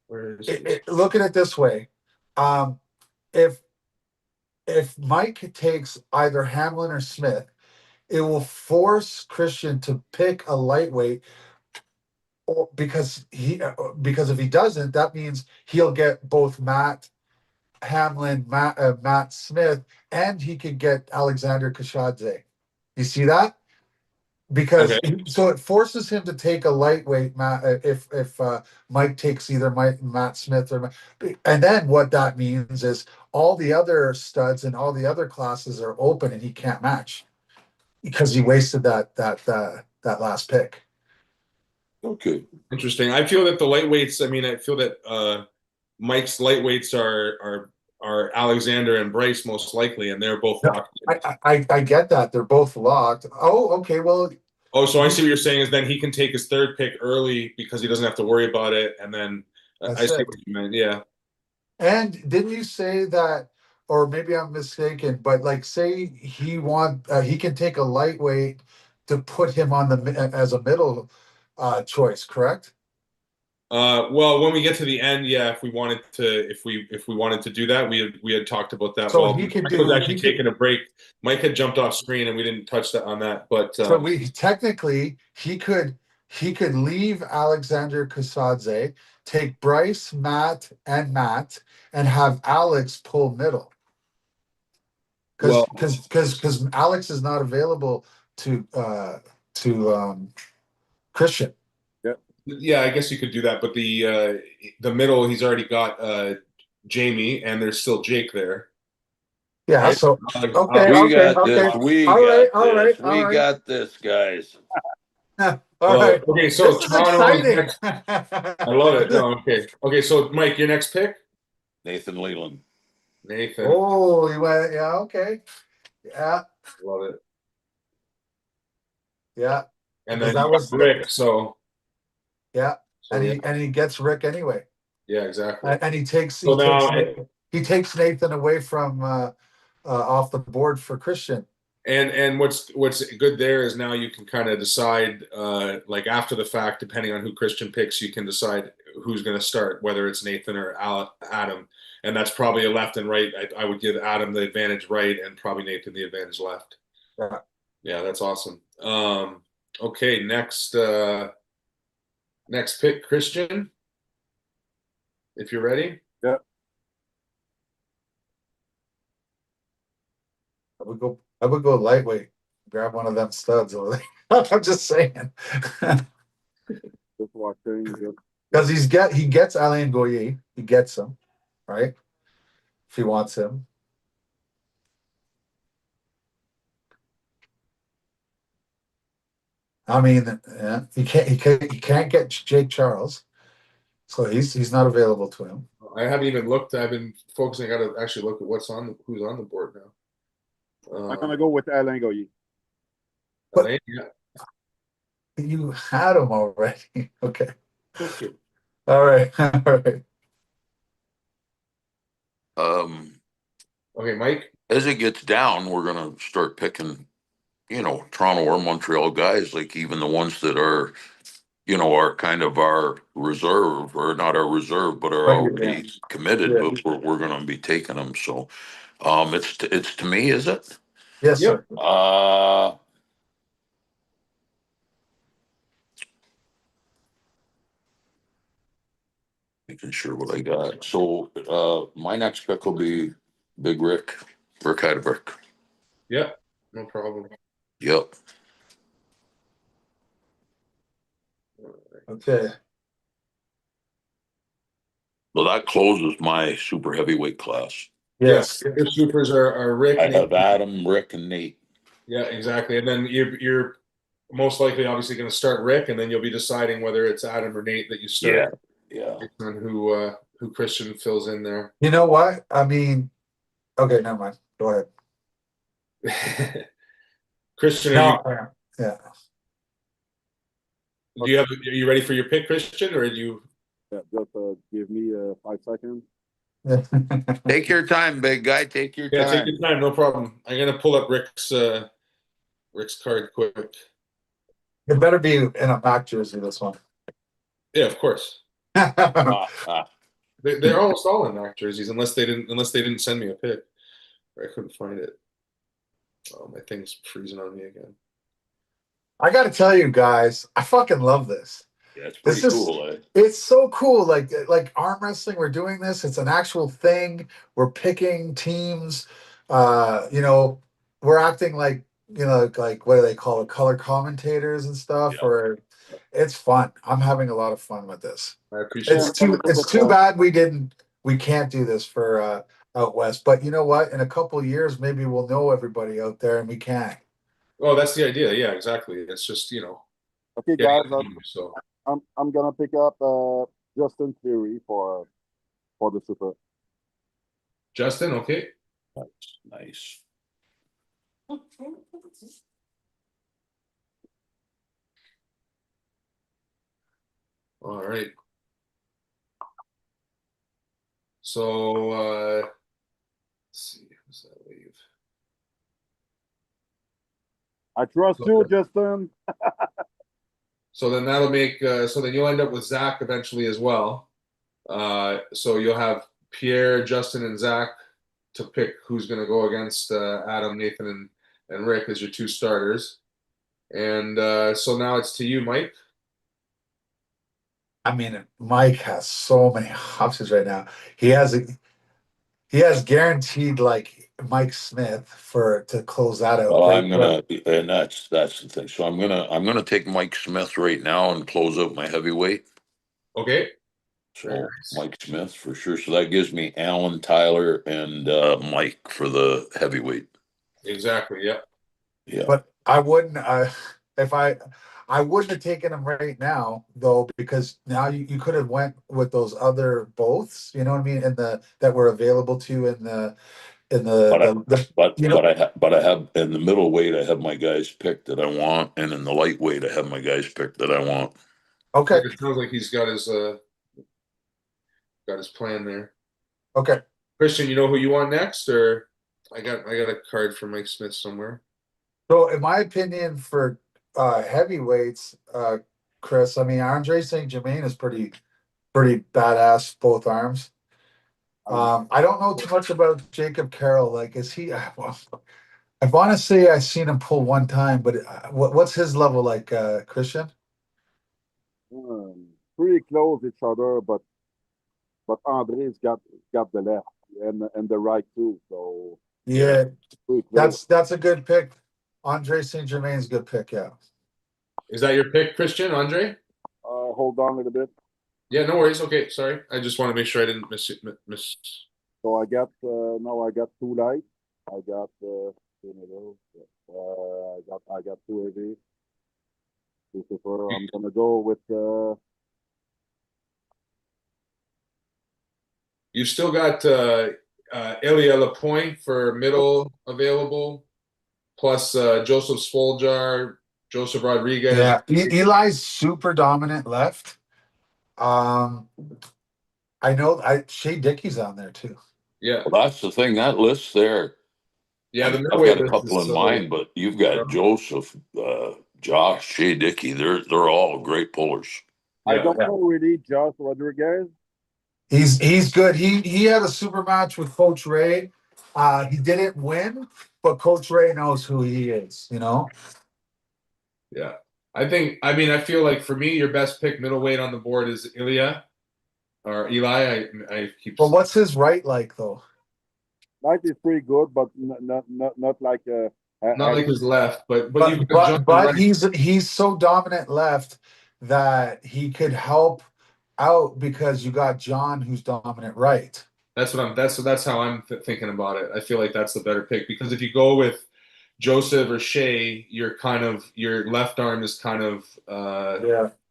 look at it this way: if Mike takes either Hamlin or Smith, it will force Christian to pick a lightweight. Because if he doesn't, that means he'll get both Matt Hamlin, Matt Smith, and he could get Alexander Kashadze. You see that? Because
Okay.
so it forces him to take a lightweight. If Mike takes either Matt Smith or, and then what that means is all the other studs and all the other classes are open, and he can't match because he wasted that last pick.
Okay.
Interesting. I feel that the lightweights. I mean, I feel that Mike's lightweights are Alexander and Bryce most likely, and they're both locked.
I get that they're both locked. Oh, okay. Well,
Oh, so I see what you're saying is then he can take his third pick early because he doesn't have to worry about it, and then I see what you meant. Yeah.
And didn't you say that, or maybe I'm mistaken, but like say he can take a lightweight to put him on as a middle choice, correct?
Well, when we get to the end, yeah, if we wanted to do that, we had talked about that.
So
Well,
he could
Mike was
do
actually taking a break. Mike had jumped off screen, and we didn't touch that on that. But
so we technically he could leave Alexander Kasadze, take Bryce, Matt, and have Alex pull middle.
Well,
Because Alex is not available to Christian.
yeah, I guess you could do that, but the middle, he's already got Jamie, and there's still Jake there.
Yeah.
Right?
So okay.
We
Okay.
got
Okay.
this. We
All
got
right. All
this.
right.
We
All right.
got this, guys.
All right.
Okay, so
This is
Toronto is
exciting.
next. I love it. No, okay. Okay, so Mike, your next pick?
Nathan Leland.
Nathan.
Oh, he went. Yeah. Okay. Yeah.
Love it.
Yeah.
And
Because
then
that was
Rick, so
yeah.
so
And
yeah.
he gets Rick anyway.
Yeah, exactly.
And he takes
So now
he takes Nathan away from off the board for Christian.
and what's good there is now you can kind of decide like after the fact, depending on who Christian picks, you can decide who's going to start, whether it's Nathan or Adam. And that's probably a left and right. I would give Adam the advantage right and probably Nathan the advantage left.
Yeah.
Yeah, that's awesome. Okay, next pick, Christian. If you're ready.
Yeah.
I would go lightweight. Grab one of them studs over there. I'm just saying.
Just watching.
Because he gets Alain Goyer. He gets him, right? If he wants him. I mean, yeah, he can't get Jake Charles, so he's not available to him.
I haven't even looked. I've been focusing. I got to actually look at who's on the board now.
I'm gonna go with Alain Goyer.
Alain, yeah.
You had him already. Okay.
Okay.
All right. All right.
Okay, Mike.
As it gets down, we're gonna start picking, Toronto or Montreal guys, like even the ones that are, are kind of our reserve, or not our reserve, but are already committed.
Yeah.
But we're gonna be taking them. So, it's to me, is it?
Yes,
Yep.
sir.
Making sure what I got. So, my next pick will be Big Rick Heidelberg.
Yep. No problem.
Yep.
Okay.
Well, that closes my super heavyweight class.
Yes.
Your supers are Rick.
I
Nate.
have Adam, Rick, and Nate.
Yeah, exactly. And then you're most likely obviously going to start Rick, and then you'll be deciding whether it's Adam or Nate that you start.
Yeah.
Based on who Christian fills in there.
You know what? I mean, okay, never mind. Go ahead.
Christian,
Yeah.
are you ready for your pick, Christian, or are you?
Yeah, just give me 5 seconds.
Take your time, big guy. Take your
Yeah,
time.
take your time. No problem. I'm gonna pull up Rick's card quick.
It better be in a Mac jersey, this one.
Yeah, of course. They're almost all in Mac jerseys, unless they didn't send me a pick. I couldn't find it. Oh, my thing's freezing on me again.
I got to tell you guys, I fucking love this.
Yeah, it's
It's
pretty
just,
cool, eh?
it's so cool. Like arm wrestling, we're doing this. It's an actual thing. We're picking teams. You know, we're acting like, you know, like what do they call it, color commentators and stuff.
Yeah.
Or it's fun. I'm having a lot of fun with this.
I appreciate
Yeah,
it.
It's too bad we can't do this for out west. But you know what? In a couple of years, maybe we'll know everybody out there and we can.
Oh, that's the idea. Yeah, exactly. It's just,
Okay,
getting
guys,
it to you, so.
I'm gonna pick up Justin Theory for the super.
Justin, okay.
That's nice.
All right. So, let's see. Who's that leave?
I trust you, Justin.
So then that'll make, so then you'll end up with Zach eventually as well. So you'll have Pierre, Justin, and Zach to pick who's going to go against Adam, Nathan, and Rick as your two starters. And so now it's to you, Mike.
I mean, Mike has so many options right now. He has guaranteed like Mike Smith for to close that out.
Well,
Right?
I'm gonna, and that's the thing. So I'm gonna take Mike Smith right now and close out my heavyweight.
Okay. Very
So
nice.
Mike Smith for sure. So that gives me Alan, Tyler, and Mike for the heavyweight.
Exactly. Yeah.
Yeah.
But I wouldn't if I wouldn't have taken him right now though, because now you could have went with those other boths, you know what I mean, in the that were available to you in the you know.
But I have in the middleweight I have my guys picked that I want, and in the lightweight I have my guys picked that I want.
Okay.
It sounds like he's got his plan there.
Okay.
Christian, you know who you want next, or I got a card for Mike Smith somewhere.
So in my opinion for heavyweights, Chris, I mean Andre Saint Germain is pretty badass both arms. I don't know too much about Jacob Carroll. Like, is he? Well, I want to say I've seen him pull one time, but what's his level like, Christian?
Pretty close each other, but Andre's got the left and the right too. So
Yeah,
pretty close.
that's a good pick. Andre Saint Germain's a good pick. Yeah.
Is that your pick, Christian? Andre?
Hold on a little bit.
Yeah, no worries. Okay, sorry. I just want to make sure I didn't miss.
So I got now I got two light. I got I got two heavy. Two super. I'm gonna go with
You've still got Ilya Lapointe for middle available, plus Joseph Spoljar, Joseph Rodriguez.
Yeah, Eli's super dominant left. I know Shea Dickey's on there too.
Yeah.
Well, that's the thing. That list there.
Yeah,
I've got a couple in mind, but you've got Joseph, Josh, Shea Dickey. They're all great pullers.
I don't know really Josh Rodriguez.
He's good. He had a super match with Coach Ray. He didn't win, but Coach Ray knows who he is, you know?
Yeah. I feel like for me, your best pick middleweight on the board is Ilya or Eli. I keep.
But what's his right like though?
Right is pretty good, but not like
not like his left, but
he's so dominant left that he could help out because you got John who's dominant right.
That's how I'm thinking about it. I feel like that's the better pick because if you go with Joseph or Shea, your left arm is kind of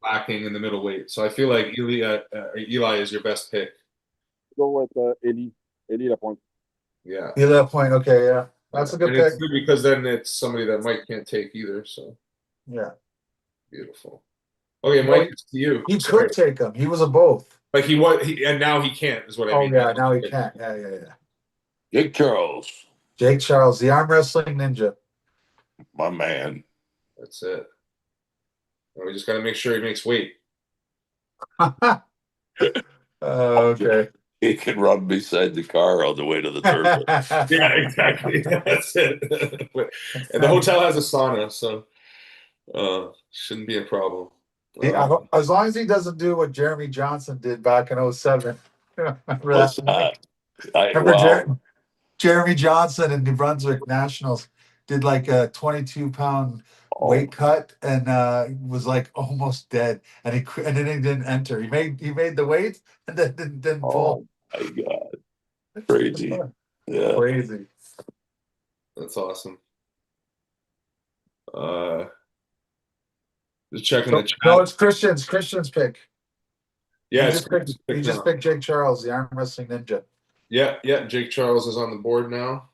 lacking in the middleweight. So I feel like Eli is your best pick.
Go with Eli Lapointe.
Yeah.
Eli Lapointe. Okay, yeah, that's a good pick.
It's good because then it's somebody that Mike can't take either. So
yeah,
beautiful. Okay, Mike, it's to you.
He could take him. He was a both.
Like he was, and now he can't. Is what I mean.
Oh yeah, now he can't. Yeah.
Jake Charles,
the arm wrestling ninja.
my man.
That's it. Well, we just got to make sure he makes weight.
Okay.
He can run beside the car on the way to the turtle.
Yeah, exactly. That's it. And the hotel has a sauna, so shouldn't be a problem.
As long as he doesn't do what Jeremy Johnson did back in 07. Remember
What's
that?
that?
Remember
Wow.
Jeremy Johnson in New Brunswick Nationals did like a 22-pound
Oh,
weight cut and was like almost dead, and and then he didn't enter. He made the weight and then didn't pull.
oh my God. Crazy. Yeah.
Crazy.
That's awesome. Just checking
So,
the chat.
no, it's Christian's pick.
Yeah,
He just picked Jake Charles, the arm wrestling ninja.
Yeah, Jake Charles is on the board now.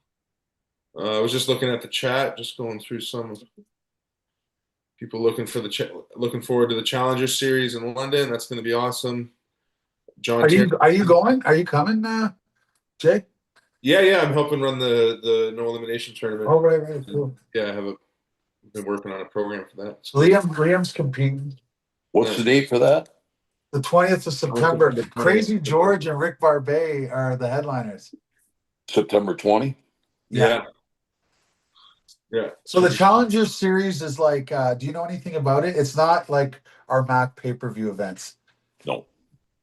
I was just looking at the chat, just going through some people looking forward to the Challenger Series in London. That's going to be awesome. John,
Are you going? Are you coming, Jake?
Yeah, I'm helping run the no elimination tournament.
Oh, right, cool.
Yeah, been working on a program for that. So.
Liam's competing.
What's the date for that?
The 20th of September. Crazy George and Rick Barbet are the headliners.
September 20?
Yeah.
So the Challenger Series is like, do you know anything about it? It's not like our Mac pay-per-view events.
No.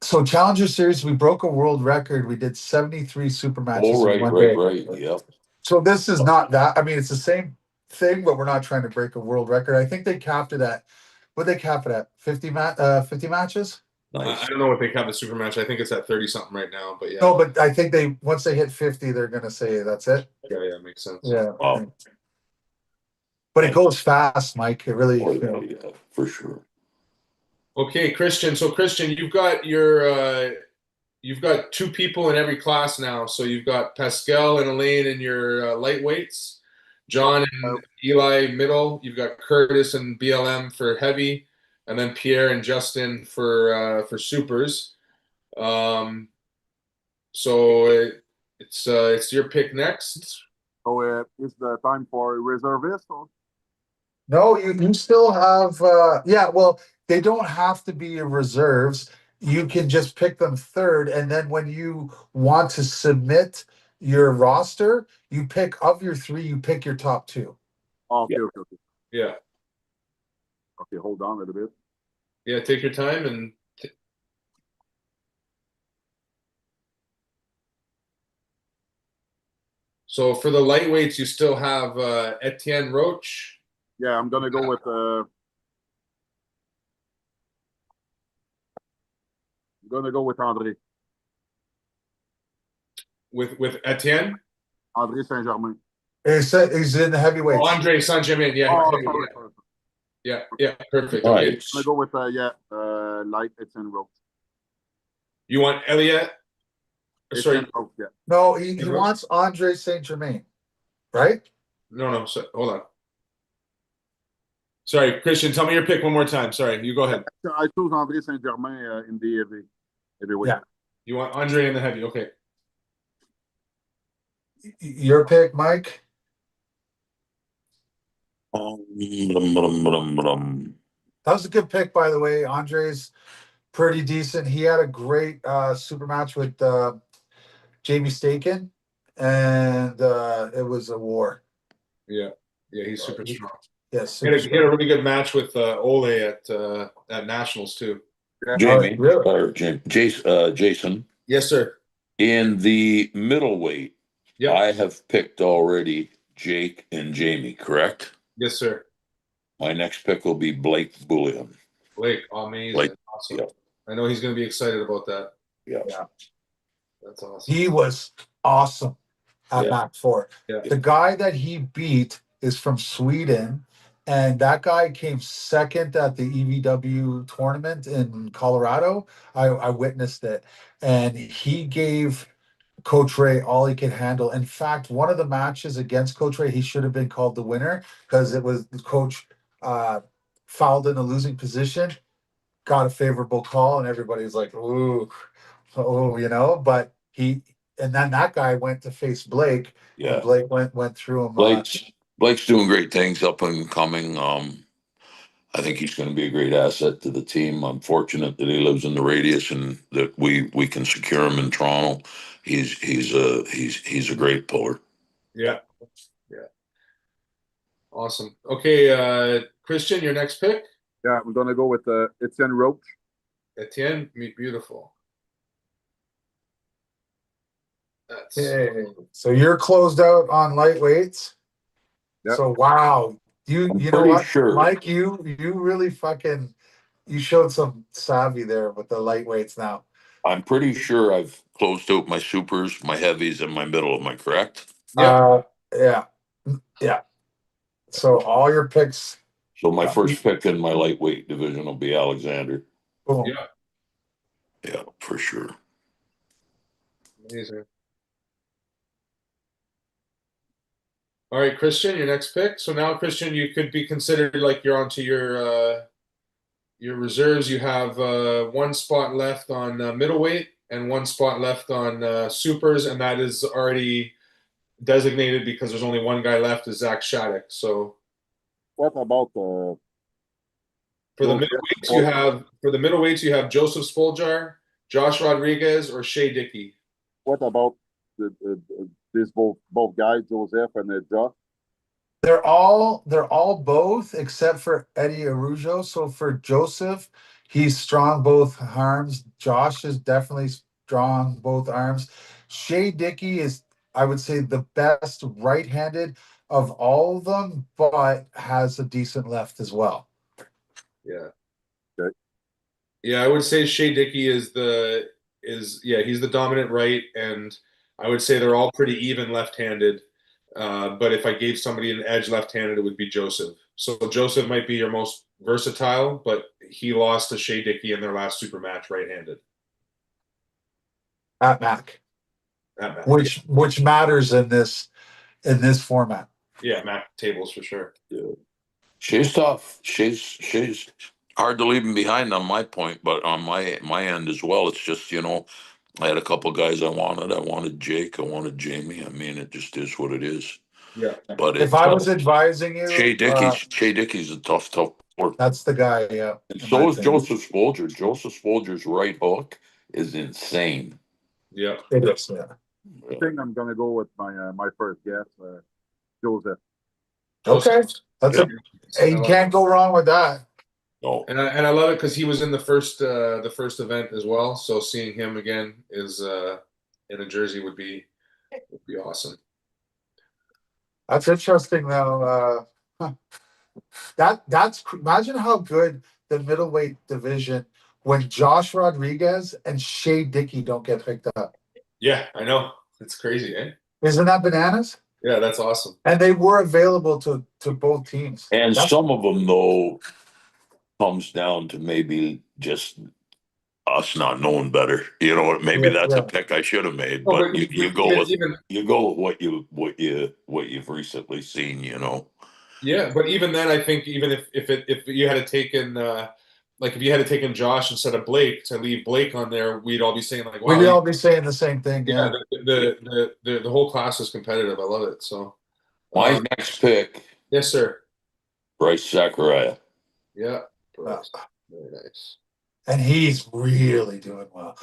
So Challenger Series, we broke a world record. We did 73 super matches in one day.
Right. Yep.
So this is not that. I mean, it's the same thing, but we're not trying to break a world record. I think they capped it at, what they cap it at? 50 matches?
Nice.
I don't know what they have the super match. I think it's at 30 something right now, but yeah.
No, but I think once they hit 50, they're gonna say that's it.
Yeah, makes sense.
Yeah.
Wow.
But it goes fast, Mike. It really,
Yeah, for sure.
Okay, Christian. So Christian, you've got two people in every class now. So you've got Pascal and Elaine in your lightweights, John and Eli middle. You've got Curtis and BLM for heavy, and then Pierre and Justin for supers. So it's your pick next.
So is the time for reservists? Or?
no, you still have, well, they don't have to be your reserves. You can just pick them third. And then when you want to submit your roster, you pick of your three, you pick your top two.
Okay.
Yeah.
Okay, hold on a little bit.
Yeah, take your time and. So for the lightweights, you still have Etienne Roach.
Yeah, I'm gonna go with André.
With Etienne?
André Saint-Germain.
He's in the heavyweights.
Oh, Andre Saint-Germain, yeah.
Sorry.
Yeah, perfect.
Nice.
Okay.
I'm gonna go with light Etienne Roach.
You want Elliot? Sorry.
Etienne Roach, yeah.
No, he wants Andre Saint-Germain, right?
No, hold on. Sorry, Christian, tell me your pick one more time. Sorry, you go ahead.
I chose André Saint-Germain in the heavyweight.
Yeah.
You want Andre in the heavy, okay.
Your pick, Mike?
That
was a good pick, by the way. Andre's pretty decent. He had a great super match with Jamie Staken, and it was a war.
Yeah, he's super strong.
Yes,
he had a really good match with Ole at Nationals too.
Jamie,
really?
or Jason.
Yes, sir.
In the middleweight, I have picked already Jake and Jamie, correct?
Yes, sir.
My next pick will be Blake Bullion.
Blake, amazing.
Blake,
awesome. Yeah. I know he's going to be excited about that.
Yeah.
That's awesome.
He was awesome at Mac 4.
Yeah.
The guy that he beat is from Sweden, and that guy came second at the EVW tournament in Colorado. I witnessed it, and he gave Coach Ray all he could handle. In fact, one of the matches against Coach Ray, he should have been called the winner because it was the coach fouled in a losing position, got a favorable call, and everybody's like, ooh, but and then that guy went to face Blake.
Yeah.
And Blake went through him.
Blake's doing great things up and coming. I think he's going to be a great asset to the team. I'm fortunate that he lives in the radius and that we can secure him in Toronto. He's a great puller.
Yeah. Awesome. Okay, Christian, your next pick.
Yeah, we're gonna go with Etienne Roach.
Etienne, beautiful. That's
Okay, so you're closed out on lightweights.
Yep.
So wow, you
I'm
know
pretty
what,
sure.
Mike, you really fucking you showed some savvy there with the lightweights now.
I'm pretty sure I've closed out my supers, my heavies, and my middle. Am I correct?
Yeah, yeah. So all your picks.
So my first pick in my lightweight division will be Alexander.
Boom.
Yeah.
Yeah, for sure.
Amazing. All right, Christian, your next pick. So now, Christian, you could be considered like you're onto your reserves. You have one spot left on middleweight and one spot left on supers, and that is already designated because there's only one guy left, is Zach Shattuck. So
What about
for the middleweights you have Joseph Spoljar, Josh Rodriguez, or Shea Dickey.
what about these both guys, Joseph and Josh?
They're all both except for Eddie Arujo. So for Joseph, he's strong both arms. Josh is definitely strong both arms. Shea Dickey is, I would say, the best right-handed of all of them, but has a decent left as well.
Yeah.
Okay.
Yeah, I would say Shea Dickey he's the dominant right, and I would say they're all pretty even left-handed. But if I gave somebody an edge left-handed, it would be Joseph. So Joseph might be your most versatile, but he lost to Shea Dickey in their last super match right-handed.
At Mac. Which matters in this format.
Yeah, Mac tables for sure.
Yeah. She's tough. She's hard to leave him behind on my point, but on my end as well. It's just, I had a couple guys I wanted. I wanted Jake. I wanted Jamie. I mean, it just is what it is.
Yeah.
But
if I was advising you,
Shea Dickey's a tough work.
That's the guy. Yeah.
And so is Joseph Spolger. Joseph Spolger's right hook is insane.
Yeah.
It is. Yeah.
I think I'm gonna go with my first guess, Joseph.
Okay, that's you can't go wrong with that.
No.
And I love it because he was in the first event as well. So seeing him again is in a jersey would be awesome.
That's interesting though. That's imagine how good the middleweight division when Josh Rodriguez and Shea Dickey don't get picked up.
Yeah, I know. It's crazy, eh?
Isn't that bananas?
Yeah, that's awesome.
And they were available to both teams.
And some of them though comes down to maybe just us not knowing better. Maybe that's a pick I should have made. But you go with what you've recently seen.
Yeah, but even then, I think even if you had taken if you had taken Josh instead of Blake to leave Blake on there, we'd all be saying like, wow,
we'd all be saying the same thing.
Yeah, the whole class is competitive. I love it. So
my next pick,
yes, sir,
Bryce Zachariah.
Yeah, Bryce. Very nice.
And he's really doing well.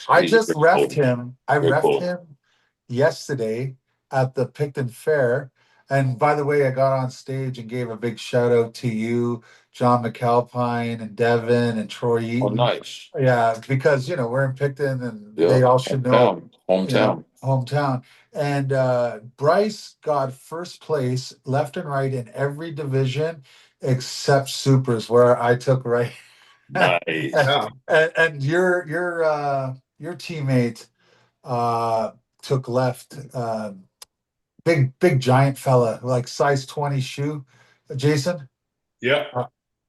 I just refed him. I refed him yesterday at the Picton Fair. And by the way, I got on stage and gave a big shout out to you, John McAlpine, and Devin and Troy Eaton.
Oh, nice.
Yeah, because we're in Picton and they all should know. Hometown. And Bryce got first place left and right in every division except supers, where I took right.
Nice.
and your teammate took left. Big giant fella, like size 20 shoe. Jason?
Yeah.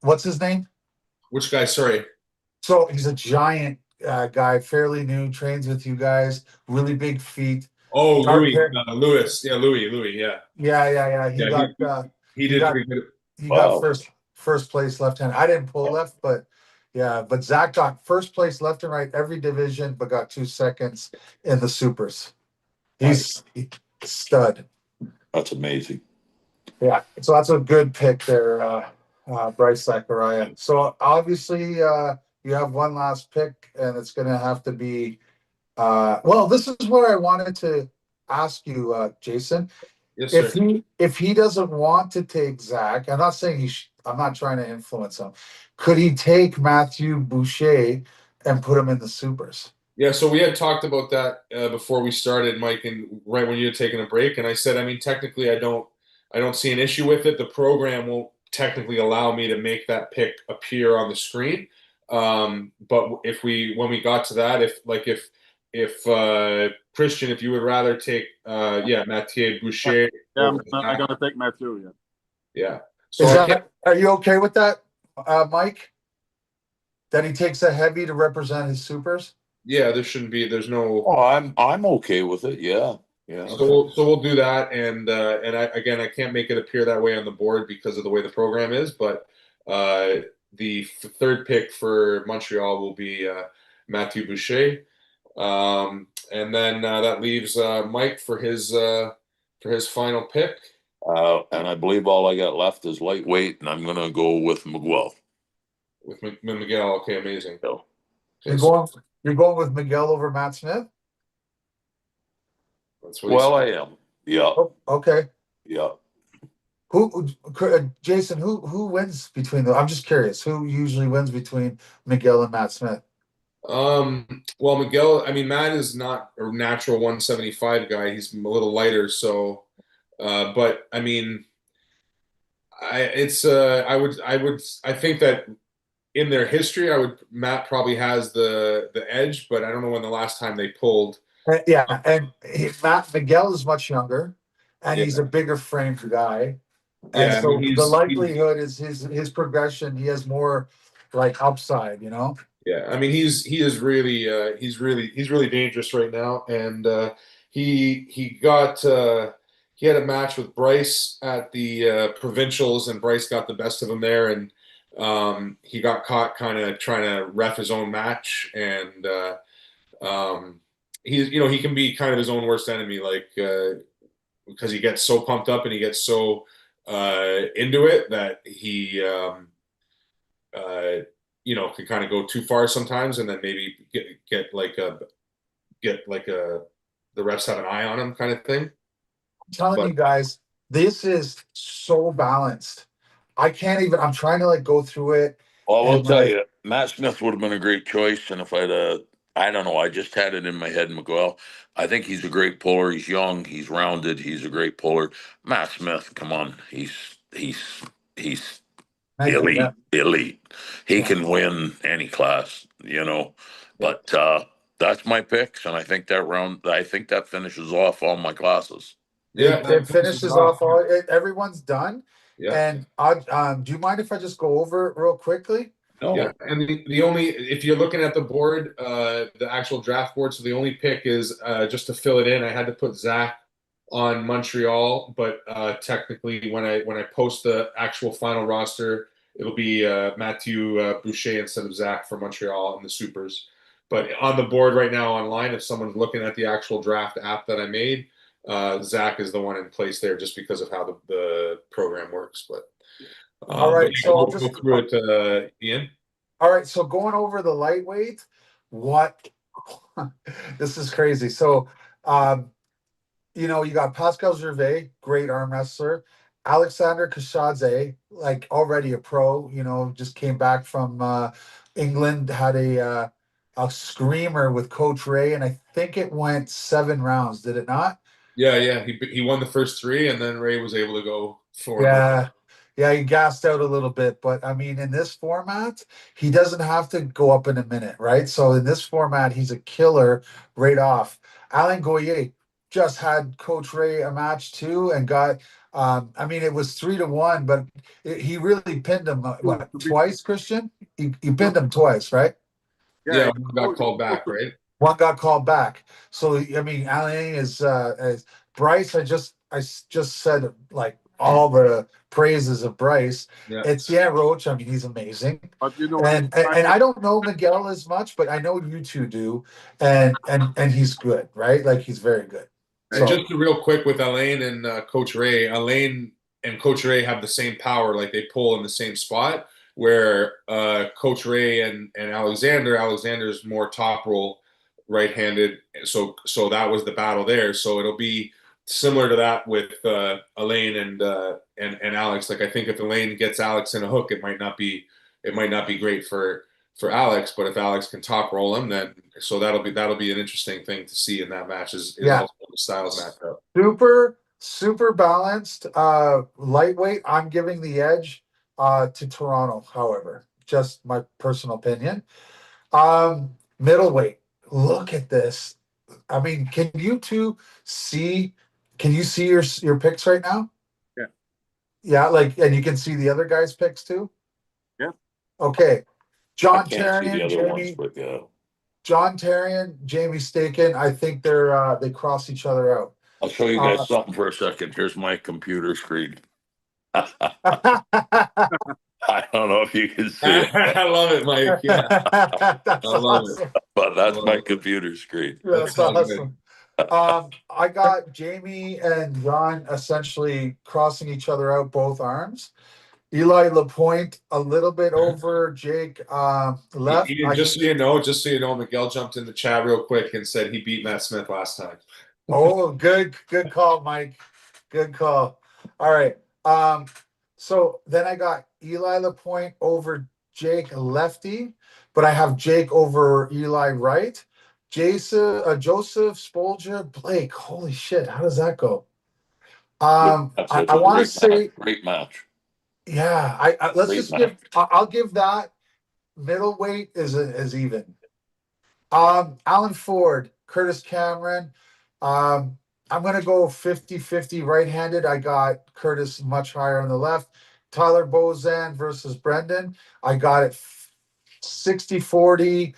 What's his name?
Which guy? Sorry.
So he's a giant guy, fairly new, trains with you guys, really big feet.
Oh, Lewis. Yeah, Louis. Yeah.
Yeah.
He did pretty good.
He got first place left hand. I didn't pull left, but Zach got first place left and right every division, but got 2 seconds in the supers. He's stud.
That's amazing.
Yeah, so that's a good pick there, Bryce Zachariah. So obviously you have one last pick, and it's going to have to be. Well, this is what I wanted to ask you, Jason.
Yes, sir.
If he doesn't want to take Zach, I'm not saying I'm not trying to influence him. Could he take Matthew Boucher and put him in the supers?
Yeah, so we had talked about that before we started, Mike, and right when you had taken a break, and I said, I mean, technically, I don't see an issue with it. The program won't technically allow me to make that pick appear on the screen. But when we got to that, if Christian, if you would rather take, Mathieu Boucher,
Yeah,
over
I'm
Zach,
gonna take Matthew. Yeah.
yeah. So I can't.
Are you okay with that, Mike? That he takes a heavy to represent his supers?
Yeah, there's no.
Oh, I'm okay with it. Yeah. Yeah.
So we'll do that, and I can't make it appear that way on the board because of the way the program is, but the third pick for Montreal will be Mathieu Boucher, and then that leaves Mike for his final pick.
And I believe all I got left is lightweight, and I'm gonna go with Miguel.
With Miguel. Okay, amazing.
So,
Okay,
You're going with Miguel over Matt Smith?
that's what he
well,
said.
I am. Yeah.
Oh, okay.
Yeah.
Jason, who wins between them? I'm just curious. Who usually wins between Miguel and Matt Smith?
Well, Miguel, I mean, Matt is not a natural 175 guy. He's a little lighter, so, but I mean, I think that in their history, Matt probably has the edge, but I don't know when the last time they pulled.
Yeah, and Miguel is much younger, and
Yeah,
he's a bigger framed guy, and
yeah. I mean,
so the likelihood is his progression. He has more like upside, you know.
yeah. I mean, he's really dangerous right now, and he had a match with Bryce at the provincials, and Bryce got the best of him there, and he got caught kind of trying to ref his own match, and he can be kind of his own worst enemy, like because he gets so pumped up and he gets so into it that he uh, can kind of go too far sometimes, and then maybe get like a the refs have an eye on him kind of thing.
I'm telling
But
you guys, this is so balanced. I can't even. I'm trying to like go through it,
Well, I will
and
tell
like,
you, Matt Smith would have been a great choice, and if I don't know, I just had it in my head, Miguel. I think he's a great puller. He's young, he's rounded, he's a great puller. Matt Smith, come on, he's
yeah,
elite. He
yeah.
can win any class.
yeah,
But that's my picks, and I think that finishes off all my classes.
yeah,
It finishes off all. Everyone's done.
yeah.
And do you mind if I just go over it real quickly?
No,
Yeah, and the only if you're looking at the board, the actual draft board, so the only pick is just to fill it in. I had to put Zach on Montreal, but technically, when I post the actual final roster, it'll be Mathieu Boucher instead of Zach for Montreal in the supers. But on the board right now online, if someone's looking at the actual draft app that I made, Zach is the one in place there just because of how the program works. But
All
but
right,
yeah,
so I'll
we'll
just.
go through it, Ian.
All right, so going over the lightweight, what? This is crazy. So, you got Pascal Gervais, great arm wrestler. Alexander Kashadze, like already a pro, just came back from England, had a screamer with Coach Ray, and I think it went 7 rounds, did it not?
Yeah. He won the first three, and then Ray was able to go 4 in a row.
Yeah. Yeah, he gassed out a little bit, but I mean, in this format, he doesn't have to go up in a minute, right? So in this format, he's a killer right off. Alain Goyer just had Coach Ray a match too and got, I mean, it was 3-1, but he really pinned him, twice, Christian? He pinned him twice, right?
Yeah, one got called back, right?
One got called back. So I mean, Alain is Bryce. I just said like all the praises of Bryce.
Yeah.
Etienne Roach. I mean, he's amazing.
But
And I don't know Miguel as much, but I know you two do, and he's good, right? Like he's very good.
And
So
just real quick with Alain and Coach Ray, Alain and Coach Ray have the same power, like they pull in the same spot. Where Coach Ray and Alexander's more top roll, right-handed. So that was the battle there. So it'll be similar to that with Elaine and Alex. Like I think if Elaine gets Alex in a hook, it might not be great for Alex, but if Alex can top roll him, then so that'll be an interesting thing to see in that match. Is also the styles match up.
Super balanced. Lightweight, I'm giving the edge to Toronto. However, just my personal opinion. Middleweight. Look at this. I mean, can you see your picks right now?
Yeah.
Yeah, like, and you can see the other guys' picks too?
Yeah.
Okay.
I can't see the other ones, but yeah.
John Terrian, Jamie Staken, I think they cross each other out.
I'll show you guys something for a second. Here's my computer screen. I don't know if you can see it.
I love it, Mike. Yeah,
That's
I love
awesome.
But that's my computer screen.
That's awesome. I got Jamie and John essentially crossing each other out both arms. Eli Lapointe a little bit over Jake left.
Just so you know, Miguel jumped in the chat real quick and said he beat Matt Smith last time.
Oh, good call, Mike. Good call. All right. So then I got Eli Lapointe over Jake lefty, but I have Jake over Eli right. Joseph Spolger, Blake. Holy shit, how does that go? I want to say
great match.
Yeah, let's just give. I'll give that middleweight is even. Alan Ford, Curtis Cameron. I'm gonna go 50-50 right-handed. I got Curtis much higher on the left. Tyler Bozan versus Brendan. I got it 60-40.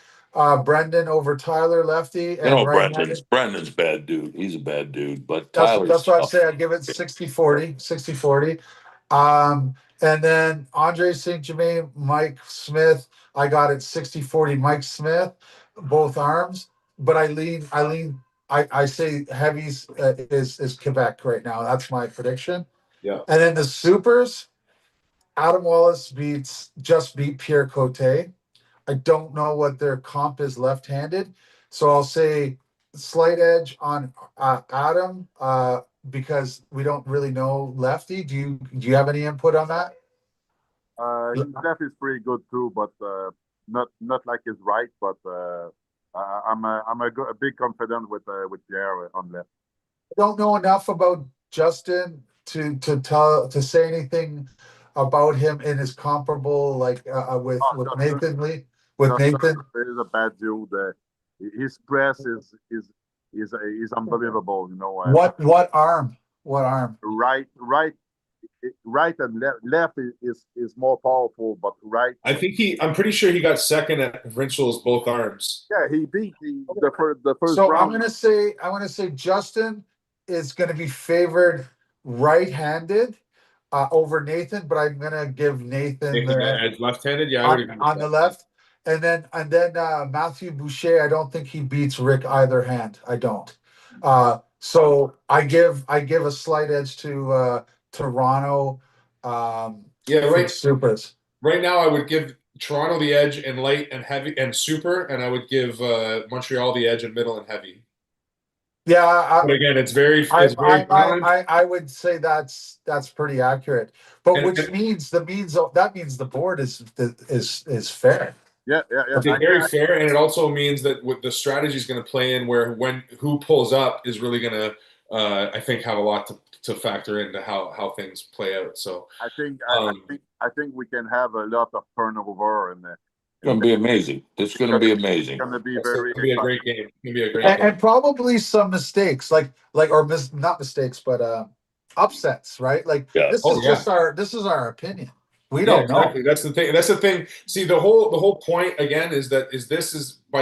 Brendan over Tyler lefty. And
Brendan's bad dude. He's a bad dude, but
that's what I say. I give it 60-40. 60-40. And then Andre St. Germain, Mike Smith. I got it 60-40 Mike Smith, both arms. But I say heavies is Quebec right now. That's my prediction.
Yeah.
And then the supers, Adam Wallace just beat Pierre Cote. I don't know what their comp is left-handed. So I'll say slight edge on Adam because we don't really know lefty. Do you have any input on that?
His left is pretty good too, but not like his right. But I'm a big confident with Pierre on left.
I don't know enough about Justin to say anything about him in his comparable with Nathan Lee. With Nathan,
he's a bad dude. His press is unbelievable. You know
what arm? What arm?
Right and left is more powerful, but right.
I'm pretty sure he got second at provincials both arms.
Yeah, he beat the first.
So
round.
I'm gonna say Justin is gonna be favored right-handed over Nathan, but I'm gonna give Nathan
the left-handed. Yeah,
on the left. And then Matthew Boucher, I don't think he beats Rick either hand. I don't. So I give a slight edge to Toronto. Supers.
Right now, I would give Toronto the edge in light and heavy and super, and I would give Montreal the edge in middle and heavy.
Yeah,
but again, it's very.
I would say that's pretty accurate. But that means the board is fair.
Yeah.
It's very fair, and it also means that with the strategy is going to play in who pulls up is really going to, I think, have a lot to factor into how things play out. So
I think we can have a lot of turnover and.
It's going to be amazing. It's going to be amazing.
It's going to be
a great game. It's going to be a great
game. And probably some mistakes, not mistakes, but upsets, right? This is our opinion. We don't know.
That's the thing. That's the thing. See, the whole point again is by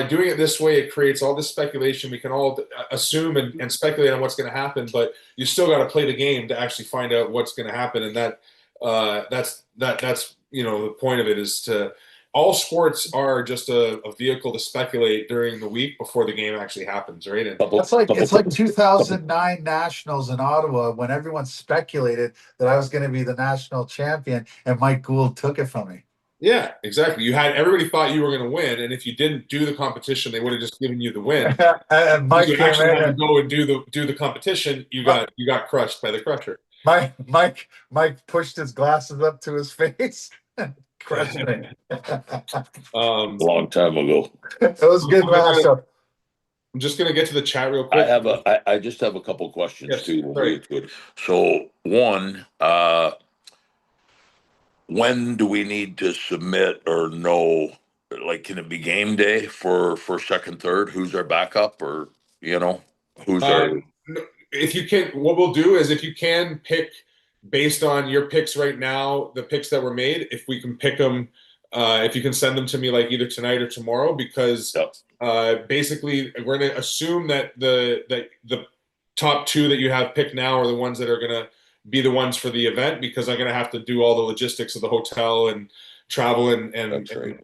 doing it this way, it creates all this speculation. We can all assume and speculate on what's going to happen, but you still got to play the game to actually find out what's going to happen. And that's the point of it is to. All sports are just a vehicle to speculate during the week before the game actually happens, right? And
it's like 2009 Nationals in Ottawa when everyone speculated that I was going to be the national champion, and Mike Gould took it from me.
Yeah, exactly. Everybody thought you were going to win, and if you didn't do the competition, they would have just given you the win.
And Mike
You
came
actually
in
had to
and
go and do the competition. You got crushed by the crusher.
Mike pushed his glasses up to his face and crushed me.
Long time ago.
It was good matchup.
I'm just gonna get to the chat real quick.
I just have a couple questions
Yes,
too when
sorry.
we get to it. So one, when do we need to submit or know? Like, can it be game day for second, third? Who's our backup, or who's our?
If you can, what we'll do is if you can pick based on your picks right now, the picks that were made, if we can pick them, if you can send them to me like either tonight or tomorrow, because basically we're going to assume that the top two that you have picked now are the ones that are going to be the ones for the event, because I'm going to have to do all the logistics of the hotel and travel and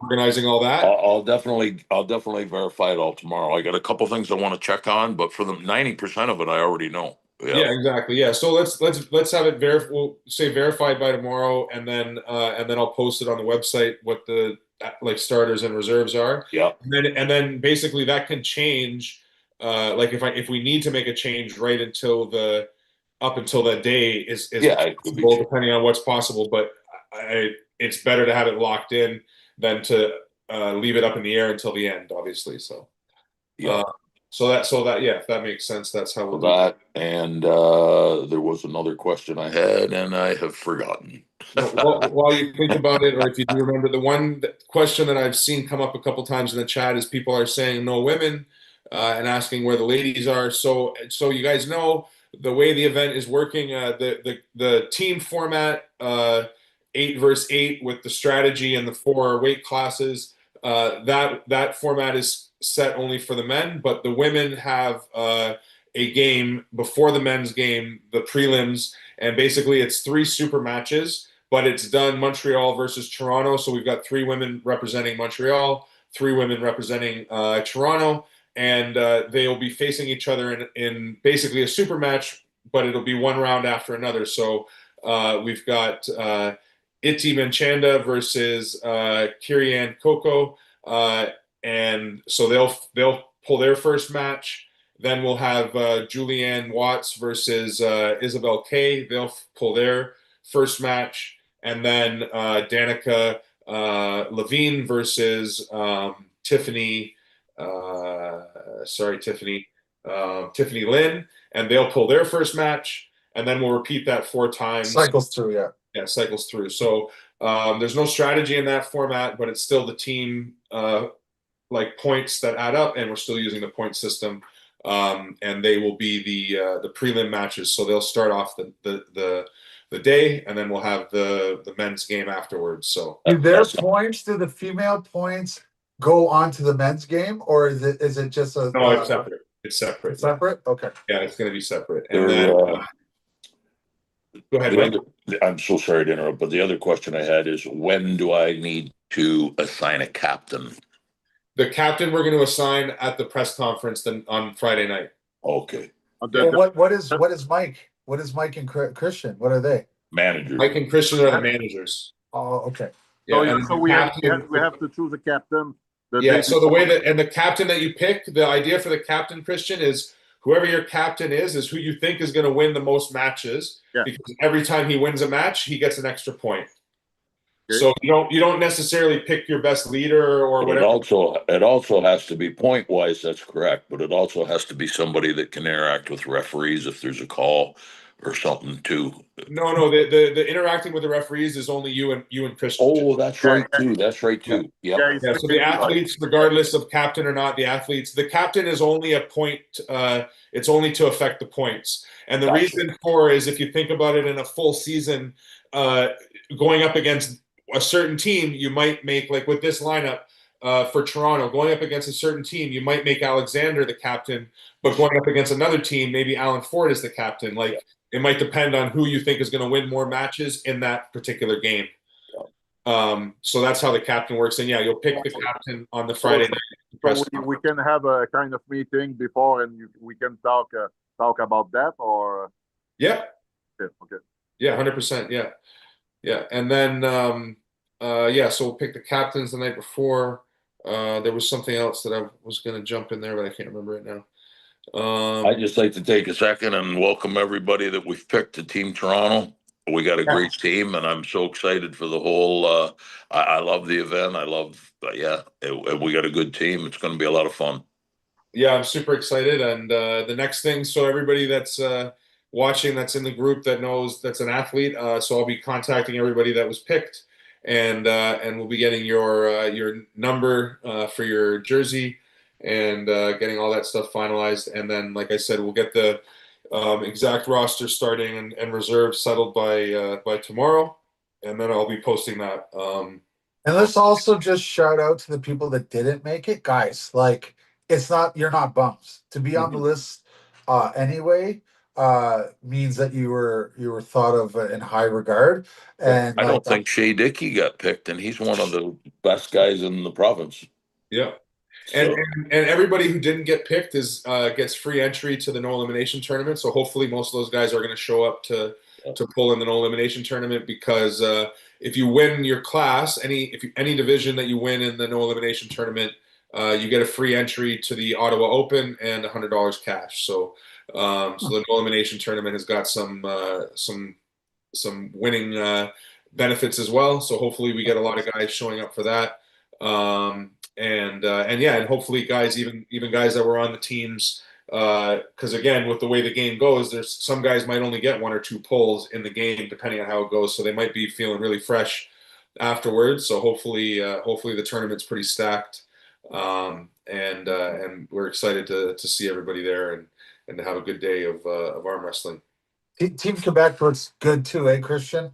organizing all that.
I'll definitely verify it all tomorrow. I got a couple things I want to check on, but for the 90% of it, I already know.
Yeah, exactly. Yeah, so let's have it we'll say verified by tomorrow, and then I'll post it on the website what the like starters and reserves are.
Yeah,
and then basically that can change. Like if we need to make a change right until up until that day is possible, depending on what's possible. But it's better to have it locked in than to leave it up in the air until the end, obviously. So
yeah.
So that yeah, if that makes sense, that's how we'll do
that. And there was another question I had, and I have forgotten.
While you think about it, or if you do remember, the one question that I've seen come up a couple times in the chat is people are saying no women, and asking where the ladies are. So you guys know the way the event is working. The team format, 8 versus 8 with the strategy and the 4 weight classes. That format is set only for the men, but the women have a game before the men's game, the prelims, and basically it's 3 super matches, but it's done Montreal versus Toronto. So we've got 3 women representing Montreal, 3 women representing Toronto, and they will be facing each other in basically a super match, but it'll be one round after another. So we've got Iti Manchanda versus Kirian Coco. And so they'll pull their first match. Then we'll have Julianne Watts versus Isabel Kay. They'll pull their first match, and then Danica Levine versus Tiffany. Tiffany Lynn, and they'll pull their first match, and then we'll repeat that 4 times.
Cycles through, yeah.
Yeah, cycles through. So there's no strategy in that format, but it's still the team like points that add up, and we're still using the point system. And they will be the prelim matches. So they'll start off the day, and then we'll have the men's game afterwards. So
do the female points go on to the men's game, or is it just a
no? It's separate. It's separate.
It's separate. Okay.
Yeah, it's going to be separate. And then go ahead, Mike.
I'm so sorry to interrupt, but the other question I had is, when do I need to assign a captain?
The captain we're going to assign at the press conference on Friday night.
Okay.
Well, what is Mike? What is Mike and Christian? What are they?
Managers.
Mike and Christian are the managers.
Oh, okay.
Yeah,
so we have to choose a captain.
So the way that, and the captain that you pick, the idea for the captain, Christian, is whoever your captain is who you think is going to win the most matches. Yeah. Because every time he wins a match, he gets an extra point. Okay. So you don't necessarily pick your best leader or whatever.
It also has to be point wise. That's correct, but it also has to be somebody that can interact with referees if there's a call or something too.
No, the interacting with the referees is only you and Christian.
Oh, that's right too. That's right too. Yeah.
So the athletes, regardless of captain or not, the captain is only a point. It's only to affect the points, and the reason for is if you think about it in a full season, going up against a certain team, you might make, like with this lineup for Toronto, going up against a certain team, you might make Alexander the captain, but going up against another team, maybe Alan Ford is the captain. Like it might depend on who you think is going to win more matches in that particular game. So that's how the captain works. And yeah, you'll pick the captain on the Friday night.
So we can have a kind of meeting before, and we can talk about that, or
yeah,
okay.
Yeah, 100%. Yeah. And then Yeah, so we'll pick the captains the night before. There was something else that I was going to jump in there, but I can't remember it now.
I'd just like to take a second and welcome everybody that we've picked to Team Toronto. We got a great team, and I'm so excited for the whole. I love the event. I love, we got a good team. It's going to be a lot of fun.
Yeah, I'm super excited. And the next thing, so everybody that's watching, that's in the group that knows that's an athlete, so I'll be contacting everybody that was picked, and we'll be getting your number for your jersey, and getting all that stuff finalized. And then, like I said, we'll get the exact roster starting and reserve settled by tomorrow, and then I'll be posting that.
And let's also just shout out to the people that didn't make it, guys. Like, it's not, you're not bums to be on the list anyway. Means that you were thought of in high regard. And
I don't think Shea Dickey got picked, and he's one of the best guys in the province.
Yeah.
So,
and everybody who didn't get picked is gets free entry to the no elimination tournament. So hopefully most of those guys are going to show up to pull in the no elimination tournament, because if you win your class, any division that you win in the no elimination tournament, you get a free entry to the Ottawa Open and $100 cash. So the no elimination tournament has got some winning benefits as well. So hopefully we get a lot of guys showing up for that. And hopefully guys, even guys that were on the teams, because again, with the way the game goes, there's some guys might only get 1 or 2 pulls in the game depending on how it goes, so they might be feeling really fresh afterwards. So hopefully the tournament's pretty stacked, and we're excited to see everybody there and to have a good day of arm wrestling.
Team Quebec looks good too, Christian?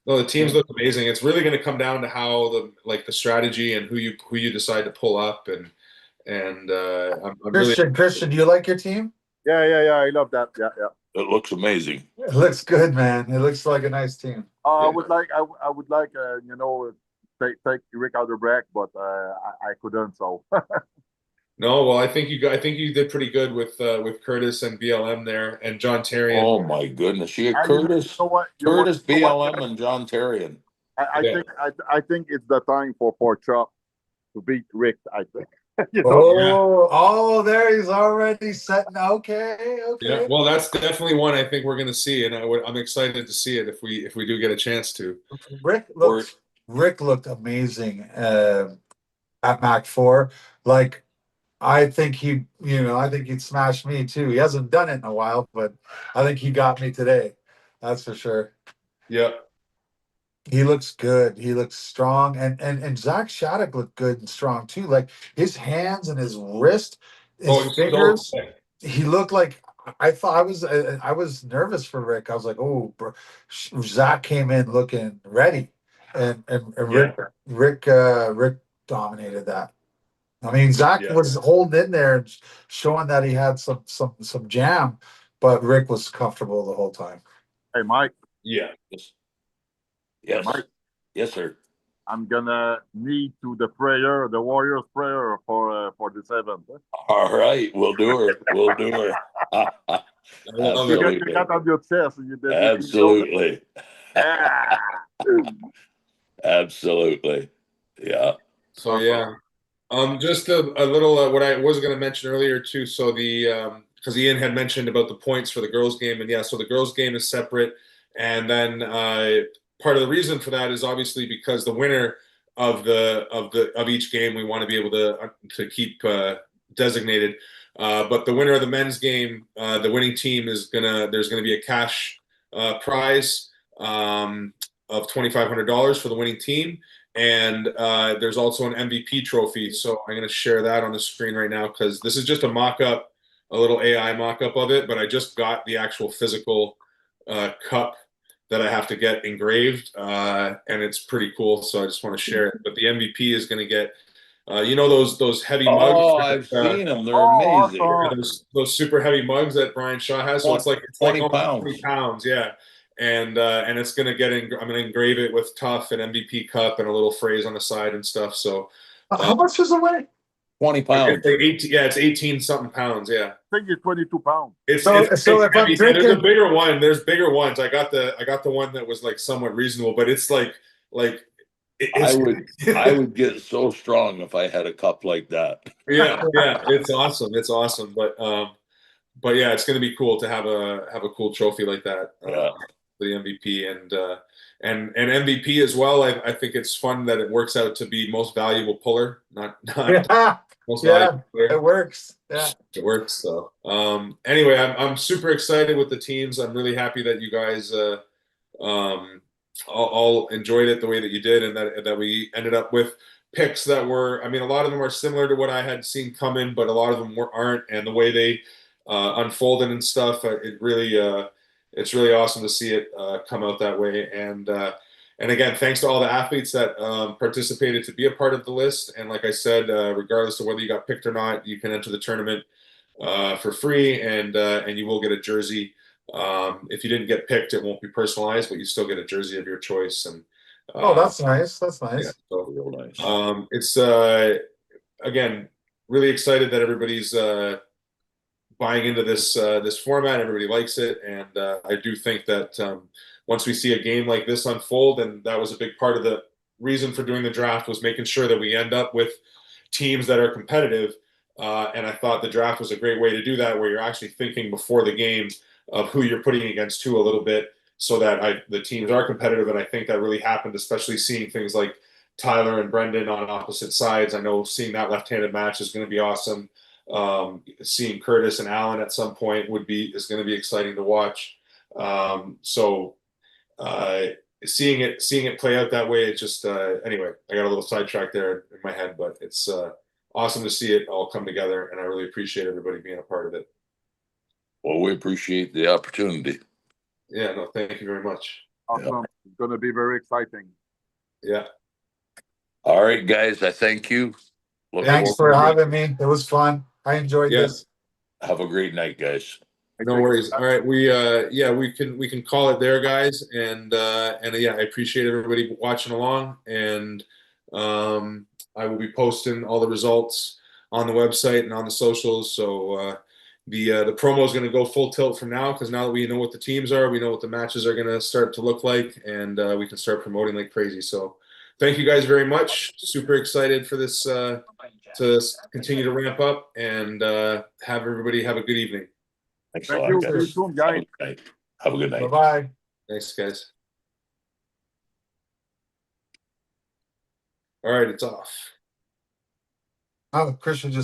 No, the teams look amazing. It's really going to come down to how the strategy and who you decide to pull up, and I'm
Christian, do you like your team?
Yeah. I love that. Yeah.
it looks amazing.
It looks good, man. It looks like a nice team.
I would like take Rick out of break, but I couldn't. So
No, well, I think you did pretty good with Curtis and BLM there, and John Terry.
Oh my goodness, you had Curtis, BLM, and John Terrian.
I think it's the time for Chop to beat Rick. I think.
There he's already setting. Okay.
Yeah, well, that's definitely one I think we're going to see, and I'm excited to see it if we do get a chance to.
Rick looked amazing at Mac 4. Like, I think he'd smash me too. He hasn't done it in a while, but I think he got me today. That's for sure.
Yeah.
He looks good. He looks strong, and Zach Shattuck looked good and strong too. Like his hands and his wrist, his fingers. He looked like, I thought I was nervous for Rick. I was like, oh, bro. Zach came in looking ready, and Rick dominated that. I mean, Zach was holding in there and showing that he had some jam, but Rick was comfortable the whole time.
Hey, Mike.
Yeah.
Yes.
Mike.
Yes, sir.
I'm gonna need the Warriors prayer for this event.
All right, we'll do it. We'll do it.
Absolutely. You got on your chest.
Absolutely. Absolutely. Yeah.
So yeah. Just a little what I was going to mention earlier too. So because Ian had mentioned about the points for the girls' game, and so the girls' game is separate, and then part of the reason for that is obviously because the winner of each game we want to be able to keep designated. But the winner of the men's game, the winning team there's gonna be a cash prize of $2,500 for the winning team. And there's also an MVP trophy. So I'm going to share that on the screen right now, because this is just a mock-up, a little AI mock-up of it. But I just got the actual physical cup that I have to get engraved, and it's pretty cool. So I just want to share it. But the MVP is going to get, those heavy mugs.
Oh, I've seen them. They're amazing.
Those super heavy mugs that Brian Shaw has. So it's like
20 pounds.
20 pounds, yeah. And it's gonna I'm gonna engrave it with TAWF and MVP cup and a little phrase on the side and stuff. So
how much does it weigh?
20 pounds.
It's 18 something pounds. Yeah,
I think it's 22 pounds.
So if I'm drinking,
there's a bigger one. There's bigger ones. I got the one that was like somewhat reasonable, but it's like
I would get so strong if I had a cup like that.
Yeah, it's awesome. It's awesome, but yeah, it's going to be cool to have a cool trophy like that. The MVP and MVP as well. I think it's fun that it works out to be most valuable puller, not most valuable player.
It works. Yeah,
it works. So anyway, I'm super excited with the teams. I'm really happy that you guys all enjoyed it the way that you did, and that we ended up with picks that were, I mean, a lot of them are similar to what I had seen coming, but a lot of them aren't, and the way they unfolded and stuff, it's really awesome to see it come out that way. And again, thanks to all the athletes that participated to be a part of the list. And like I said, regardless of whether you got picked or not, you can enter the tournament for free, and you will get a jersey. If you didn't get picked, it won't be personalized, but you still get a jersey of your choice. And
oh, that's nice. That's nice.
Yeah, so,
Real nice.
It's again, really excited that everybody's buying into this format. Everybody likes it, and I do think that once we see a game like this unfold, and that was a big part of the reason for doing the draft, was making sure that we end up with teams that are competitive. And I thought the draft was a great way to do that, where you're actually thinking before the game of who you're putting against who a little bit, so that the teams are competitive. And I think that really happened, especially seeing things like Tyler and Brendan on opposite sides. I know seeing that left-handed match is going to be awesome. Seeing Curtis and Allen at some point is going to be exciting to watch. So seeing it play out that way, it just anyway, I got a little sidetracked there in my head, but it's awesome to see it all come together, and I really appreciate everybody being a part of it.
Well, we appreciate the opportunity.
Yeah, no, thank you very much.
Awesome.
Yeah.
It's going to be very exciting.
Yeah.
All right, guys, I thank you.
Thanks for having me. It was fun. I enjoyed this.
Have a great night, guys.
No worries. All right, we can call it there, guys, and yeah, I appreciate everybody watching along, and I will be posting all the results on the website and on the socials. So the promo is going to go full tilt from now, because now that we know what the teams are, we know what the matches are going to start to look like, and we can start promoting like crazy. So thank you guys very much. Super excited for this to continue to ramp up, and have everybody have a good evening.
Thanks
Thank
a lot,
you.
guys.
See you soon, guys.
Have a good night.
Bye-bye.
Thanks, guys. All right, it's off.
Oh, Christian just